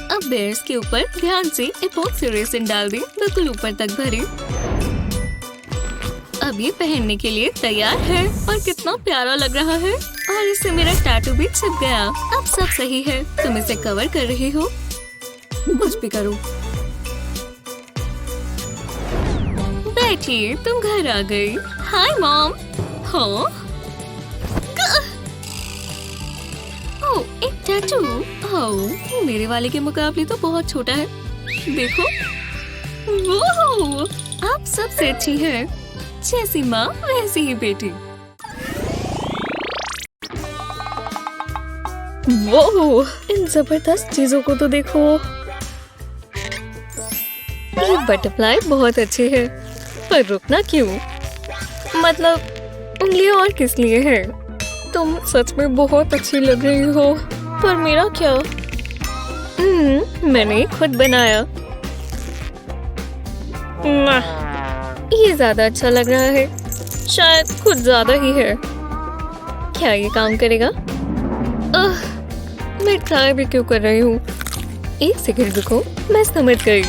अब बेयर्स के ऊपर ध्यान से इपॉक्सी रेसिन डाल दें। बिल्कुल ऊपर तक भरें। अब ये पहनने के लिए तैयार है और कितना प्यारा लग रहा है। और इससे मेरा टैटू भी छिप गया। अब सब सही है। तुम इसे कवर कर रही हो। कुछ भी करो। बैठिए, तुम घर आ गई। Hi mom. हाँ? ओह, एक टैटू। ओह, मेरे वाले के मुकाबले तो बहुत छोटा है। देखो, वो आप सबसे अच्छी है। जैसी माँ वैसी ही बेटी। वो इन जबरदस्त चीजों को तो देखो। ये बटरफ्लाई बहुत अच्छे है, पर रुकना क्यों? मतलब उंगलियां और किस लिए है? तुम सच में बहुत अच्छी लग रही हो, पर मेरा क्या? मैंने खुद बनाया। ये ज्यादा अच्छा लग रहा है। शायद कुछ ज्यादा ही है। क्या ये काम करेगा? मैं ट्राई भी क्यों कर रही हूँ? एक सेकंड रुको, मैं समझ गई।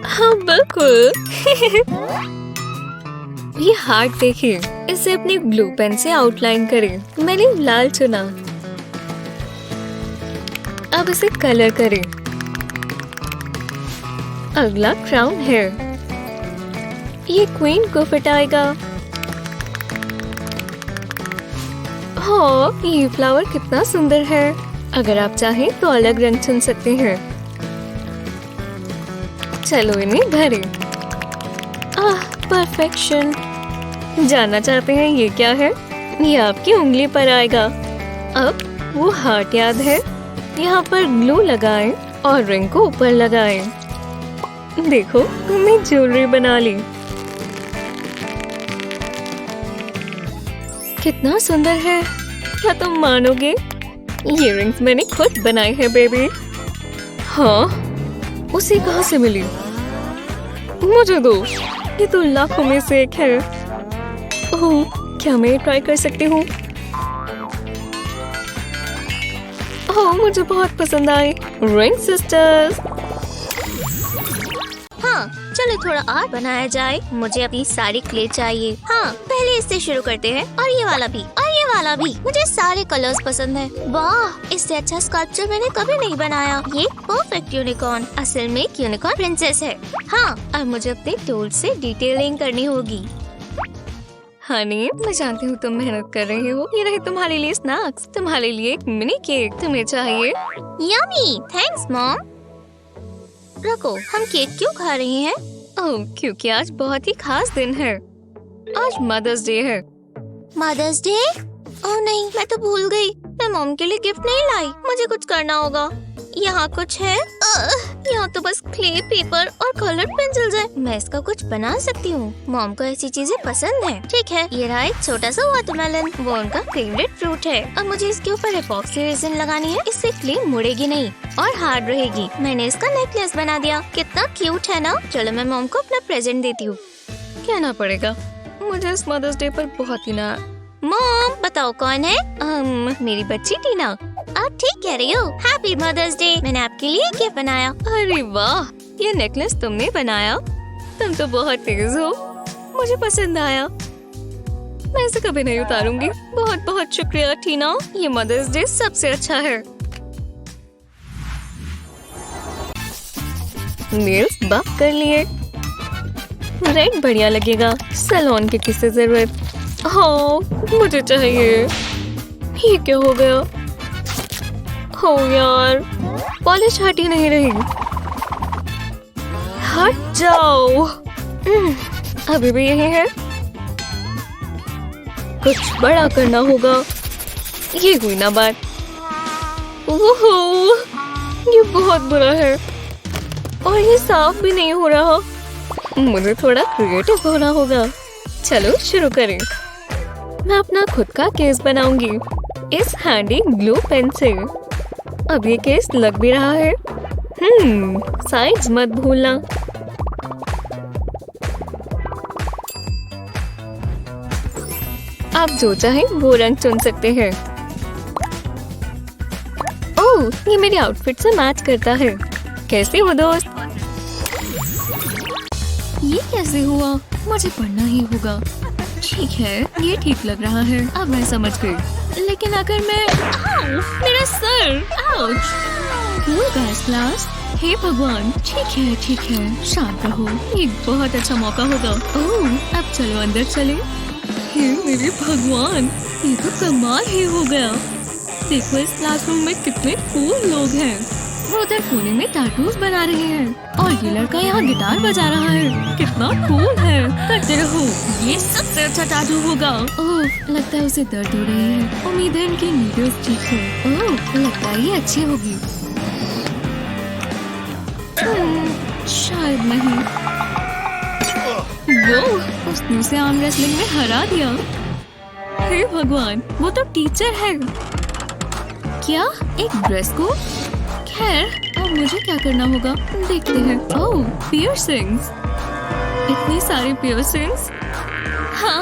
हाँ बिल्कुल। ये हार्ट देखिए। इसे अपनी ग्लू पेन से आउटलाइन करें। मैंने लाल चुना। अब इसे कलर करें। अगला क्राउन है। ये क्वीन को फिट आएगा। हाँ, ये फ्लावर कितना सुंदर है। अगर आप चाहें तो अलग रंग चुन सकते हैं। चलो इन्हें भरें। परफेक्शन। जानना चाहते हैं ये क्या है? ये आपकी उंगली पर आएगा। अब वो हार्ट याद है। यहाँ पर ग्लू लगाएं और रिंग को ऊपर लगाएं। देखो, हमने ज्वेलरी बना ली। कितना सुंदर है, क्या तुम मानोगे? ये रिंग्स मैंने खुद बनाई है बेबी। हाँ, उसे कहाँ से मिली? मुझे दो, ये तो लाखों में से एक है। ओह, क्या मैं ट्राई कर सकती हूँ? ओह, मुझे बहुत पसंद आई। Ring sisters. हाँ, चलो थोड़ा आर्ट बनाया जाए। मुझे अपनी सारी क्ले चाहिए। हाँ, पहले इससे शुरू करते हैं। और ये वाला भी, और ये वाला भी। मुझे सारे कलर्स पसंद है। वाह, इससे अच्छा स्कल्पचर मैंने कभी नहीं बनाया। ये परफेक्ट यूनिकॉर्न। असल में एक यूनिकॉर्न प्रिंसेस है। हाँ, अब मुझे अपने टूल से डिटेलिंग करनी होगी। हनी, मैं जानती हूँ तुम मेहनत कर रही हो। ये रहे तुम्हारे लिए स्नैक्स, तुम्हारे लिए एक मिनी केक। तुम्हें चाहिए? Yummy, thanks mom. रखो, हम केक क्यों खा रहे हैं? ओह, क्योंकि आज बहुत ही खास दिन है। आज मदर्स डे है। Mother's Day? ओह नहीं, मैं तो भूल गई। मैं मॉम के लिए गिफ्ट नहीं लाई। मुझे कुछ करना होगा। यहाँ कुछ है? यहाँ तो बस क्ले, पेपर और कलर पेंसिल्स है। मैं इसका कुछ बना सकती हूँ। मॉम को ऐसी चीजें पसंद है। ठीक है, ये रहा एक छोटा सा वाटरमेलन। वो उनका फेवरेट फ्रूट है। अब मुझे इसके ऊपर एपॉक्सी रेजिन लगानी है। इससे क्ले मुड़ेगी नहीं और हार्ड रहेगी। मैंने इसका नेकलेस बना दिया। कितना क्यूट है ना? चलो मैं मॉम को अपना प्रेजेंट देती हूँ। कहना पड़ेगा, मुझे इस मदर्स डे पर बहुत ही ना। मॉम, बताओ कौन है? मेरी बच्ची टीना। आप ठीक कह रही हो। Happy mother's day. मैंने आपके लिए गिफ्ट बनाया। अरे वाह, ये नेकलेस तुमने बनाया? तुम तो बहुत तेज हो। मुझे पसंद आया। मैं इसे कभी नहीं उतारूंगी। बहुत बहुत शुक्रिया टीना। ये मदर्स डे सबसे अच्छा है। नेल्स बफ कर लिए। रेड बढ़िया लगेगा। सैलून की किसी जरूरत? हाँ, मुझे चाहिए। ये क्या हो गया? हो यार, पॉलिश हट ही नहीं रही। हट जाओ। अभी भी यही है। कुछ बड़ा करना होगा। ये हुई ना बात। ओहो, ये बहुत बुरा है और ये साफ भी नहीं हो रहा। मुझे थोड़ा क्रिएटिव होना होगा। चलो शुरू करें। मैं अपना खुद का केस बनाऊंगी इस हैंडी ग्लू पेन से। अब ये केस लग भी रहा है। साइड्स मत भूलना। आप जो चाहें वो रंग चुन सकते हैं। ओह, ये मेरी आउटफिट से मैच करता है। कैसे हो दोस्त? ये कैसे हुआ? मुझे पढ़ना ही होगा। ठीक है, ये ठीक लग रहा है। अब मैं समझ गई। लेकिन अगर मैं मेरा सर, क्लास। हे भगवान, ठीक है, शांत रहो। ये बहुत अच्छा मौका होगा। ओह, अब चलो अंदर चले। हे मेरे भगवान, ये तो कमाल ही हो गया। देखो इस क्लासरूम में कितने कूल लोग हैं। वो उधर कोने में टैटूज बना रहे हैं और ये लड़का यहाँ गिटार बजा रहा है। कितना कूल है। करते रहो, ये सबसे अच्छा टैटू होगा। ओह, लगता है उसे दर्द हो रही है। उम्मीद है इनकी नीडल्स ठीक है। ओह, लगता है ये अच्छी होगी। शायद नहीं। वो उसने उसे आर्म रेसलिंग में हरा दिया। हे भगवान, वो तो टीचर है। क्या एक ड्रेस को? खैर, अब मुझे क्या करना होगा, देखते हैं। ओह, पियर्सिंग्स। इतनी सारी पियर्सिंग्स। हाँ,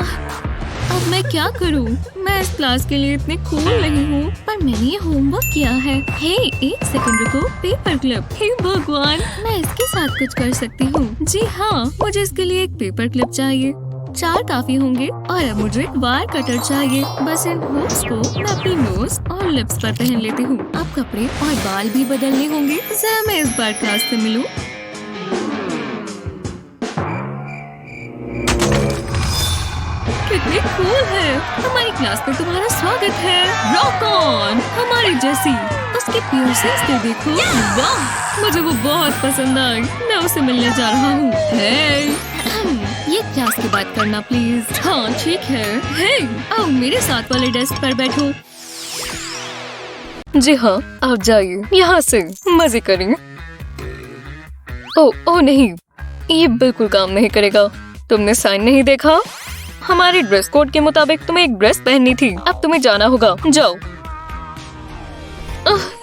अब मैं क्या करूं? मैं इस क्लास के लिए इतनी कूल नहीं हूँ, पर मैंने ये होमवर्क किया है। हे, एक सेकंड रुको। Paper clip. हे भगवान, मैं इसके साथ कुछ कर सकती हूँ। जी हाँ, मुझे इसके लिए एक पेपर क्लिप चाहिए। 4 काफी होंगे और अब मुझे एक वायर कटर चाहिए। बस इन हुक्स को मैं अपनी नोज और लिप्स पर पहन लेती हूँ। अब कपड़े और बाल भी बदलने होंगे। जरा मैं इस बार क्लास से मिलूं। कितनी कूल है। हमारी क्लास में तुम्हारा स्वागत है। Rock on. हमारी जैसी। उसके पियर्सिंग्स को देखो। वाह, मुझे वो बहुत पसंद आई। मैं उसे मिलने जा रहा हूँ। ये क्लास की बात करना प्लीज। हाँ ठीक है। हे, आओ मेरे साथ वाले डेस्क पर बैठो। जी हाँ, आप जाइए यहाँ से। मजे करें। ओ नहीं, ये बिल्कुल काम नहीं करेगा। तुमने साइन नहीं देखा? हमारे ड्रेस कोड के मुताबिक तुम्हें एक ड्रेस पहननी थी। अब तुम्हें जाना होगा। जाओ।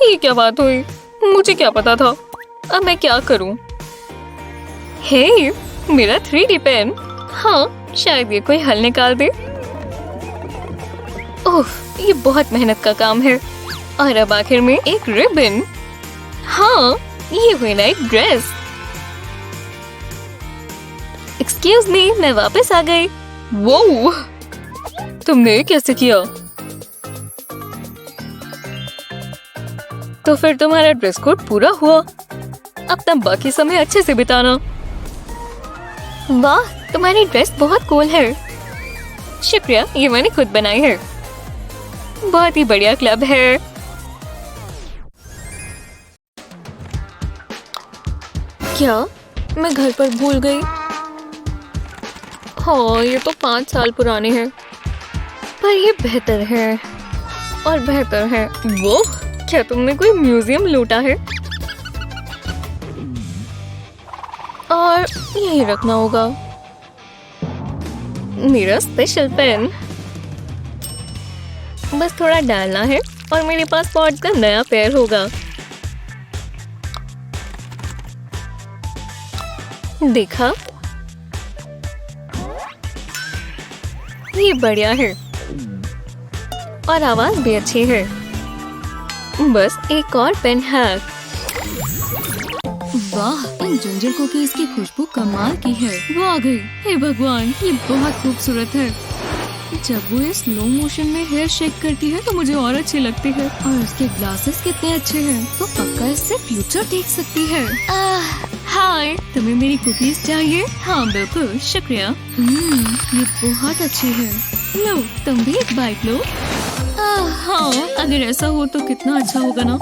ये क्या बात हुई? मुझे क्या पता था। अब मैं क्या करूं? हे, मेरा 3D पेन। हाँ, शायद ये कोई हल निकाल दे। ओह, ये बहुत मेहनत का काम है। और अब आखिर में एक रिबन। हाँ, ये हुई ना एक ड्रेस। एक्सक्यूज मी, मैं वापस आ गई। वो तुमने कैसे किया? तो फिर तुम्हारा ड्रेस कोड पूरा हुआ। अब तुम बाकी समय अच्छे से बिताना। वाह, तुम्हारी ड्रेस बहुत कूल है। शुक्रिया, ये मैंने खुद बनाई है। बहुत ही बढ़िया क्लब है। क्या मैं घर पर भूल गई? हाँ, ये तो 5 साल पुराने हैं, पर ये बेहतर है और बेहतर है। वो क्या तुमने कोई म्यूजियम लूटा है? और यही रखना होगा। मेरा स्पेशल पेन। बस थोड़ा डालना है और मेरे पास पॉड्स का नया पेयर होगा। देखा, ये बढ़िया है और आवाज भी अच्छी है। बस एक और पेन हैक। वाह, इन जिंजर कुकीज की खुशबू कमाल की है। वो आ गई। हे भगवान, ये बहुत खूबसूरत है। जब वो इस स्लो मोशन में हेयर शेक करती है तो मुझे और अच्छी लगती है। और उसके ग्लासेस कितने अच्छे हैं। तो पक्का इससे फ्यूचर देख सकती है। हाय, तुम्हें मेरी कुकीज चाहिए? हाँ बिल्कुल, शुक्रिया। ये बहुत अच्छी है। लो, तुम भी एक बाइट लो। हाँ, अगर ऐसा हो तो कितना अच्छा होगा ना।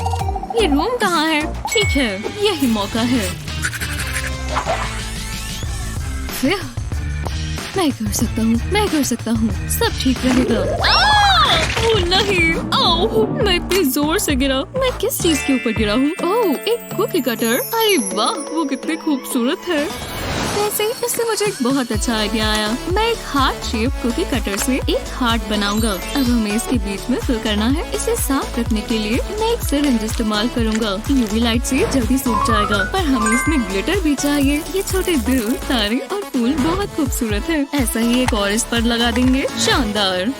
ये रूम कहाँ है? ठीक है, यही मौका है। मैं कर सकता हूँ, मैं कर सकता हूँ। सब ठीक रहेगा। ओह नहीं, आओ, मैं इतनी जोर से गिरा। मैं किस चीज के ऊपर गिरा हूँ? ओह, एक कुकी कटर। अरे वाह, वो कितनी खूबसूरत है। वैसे इससे मुझे एक बहुत अच्छा आइडिया आया। मैं एक हार्ट शेप कुकी कटर से एक हार्ट बनाऊंगा। अब हमें इसके बीच में फिल करना है। इसे साफ रखने के लिए मैं एक सिरिंज इस्तेमाल करूंगा। यूवी लाइट से जल्दी सूख जाएगा, पर हमें इसमें ग्लिटर भी चाहिए। ये छोटे दिल, तारे और फूल बहुत खूबसूरत है। ऐसा ही एक और इस पर लगा देंगे। शानदार।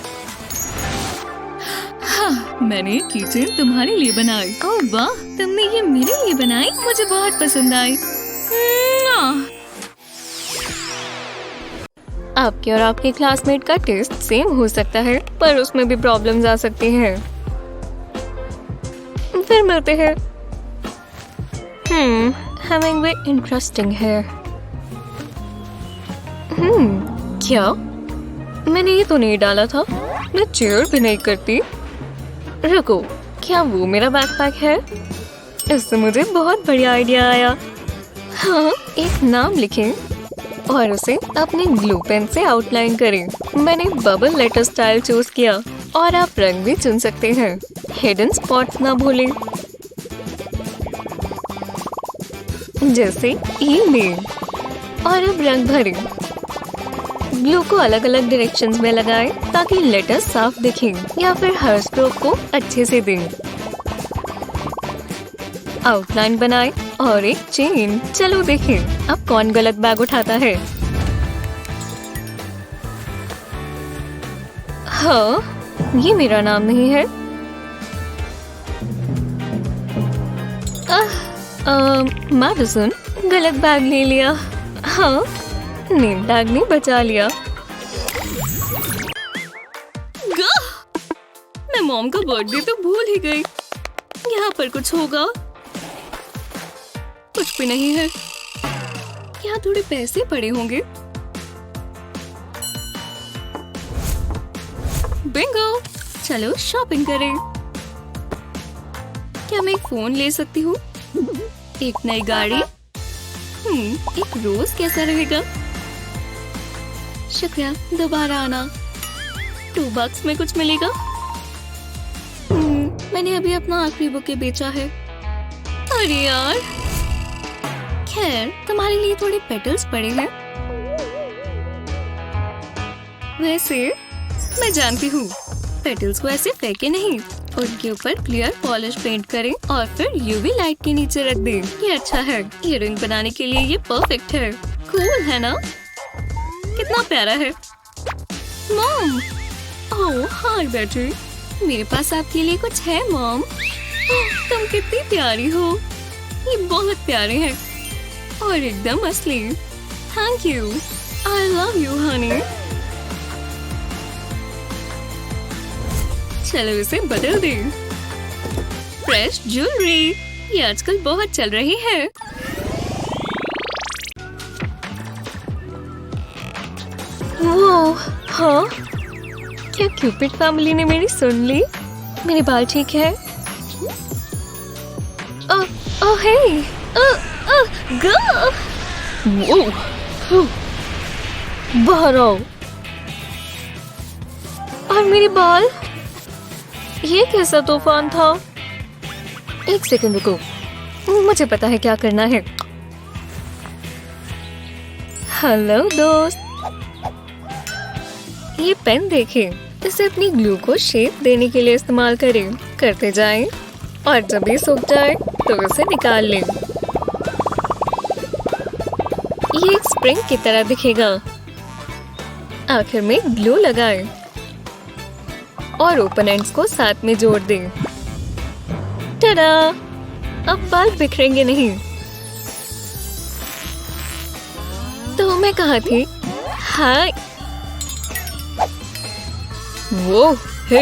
हाँ, मैंने एक कीचेन तुम्हारे लिए बनाई। ओह वाह, तुमने ये मेरे लिए बनाई? मुझे बहुत पसंद आई। आपके और आपके क्लासमेट का टेस्ट सेम हो सकता है, पर उसमें भी प्रॉब्लम्स आ सकती हैं। फिर मिलते हैं। हेमिंग्वे इंटरेस्टिंग है। क्या मैंने ये तो नहीं डाला था? मैं चेयर भी नहीं करती। रुको, क्या वो मेरा बैकपैक है? इससे मुझे बहुत बढ़िया आइडिया आया। हाँ, एक नाम लिखें और उसे अपने ग्लू पेन से आउटलाइन करें। मैंने बबल लेटर स्टाइल चूज किया और आप रंग भी चुन सकते हैं। हिडन स्पॉट्स ना भूलें, जैसे ई में। और अब रंग भरें। ग्लू को अलग अलग डायरेक्शंस में लगाएं ताकि लेटर साफ दिखें, या फिर हर स्ट्रोक को अच्छे से दें। आउटलाइन बनाएं और एक चेन। चलो देखें अब कौन गलत बैग उठाता है। हाँ, ये मेरा नाम नहीं है। मैडिसन, गलत बैग ले लिया। हाँ, नेम टैग ने बचा लिया। मॉम का बर्थडे तो भूल ही गई। यहाँ पर कुछ होगा? कुछ भी नहीं है। यहाँ थोड़े पैसे पड़े होंगे। बिंगो, चलो शॉपिंग करें। क्या मैं एक फोन ले सकती हूँ? एक नई गाड़ी? एक रोज कैसा रहेगा? शुक्रिया, दोबारा आना। $2 में कुछ मिलेगा? मैंने अभी अपना आखिरी बुके बेचा है। अरे यार, खैर तुम्हारे लिए थोड़े पेटल्स पड़े हैं। वैसे मैं जानती हूँ, पेटल्स को ऐसे फेंके नहीं, उनके ऊपर क्लियर पॉलिश पेंट करें और फिर यूवी लाइट के नीचे रख दें। ये अच्छा है। इयररिंग बनाने के लिए ये परफेक्ट है। कूल है ना? कितना प्यारा है। मॉम, ओह हाय बेटी, मेरे पास आपके लिए कुछ है मॉम। तुम कितनी प्यारी हो। ये बहुत प्यारे हैं और एकदम असली। Thank you. I love you Honey. चलो इसे बदल दे। फ्रेश ज्वेलरी, ये आजकल बहुत चल रही है। वो हाँ, क्या क्यूपिड फैमिली ने मेरी सुन ली? मेरे बाल ठीक है? ओह हे, गो! वो, बाहर आओ। और मेरे बाल? ये कैसा तूफान था? एक सेकंड रुको, मुझे पता है क्या करना है। हेलो दोस्त, ये पेन देखें। इसे अपनी ग्लू को शेप देने के लिए इस्तेमाल करें। करते जाएं और जब ये सूख जाए तो इसे निकाल लें। ये एक स्प्रिंग की तरह दिखेगा। आखिर में ग्लू लगाएं और ओपन एंड्स को साथ में जोड़ दें। टडा! अब बाल बिखरेंगे नहीं। तो मैं कहाँ थी? हाय! वो हे!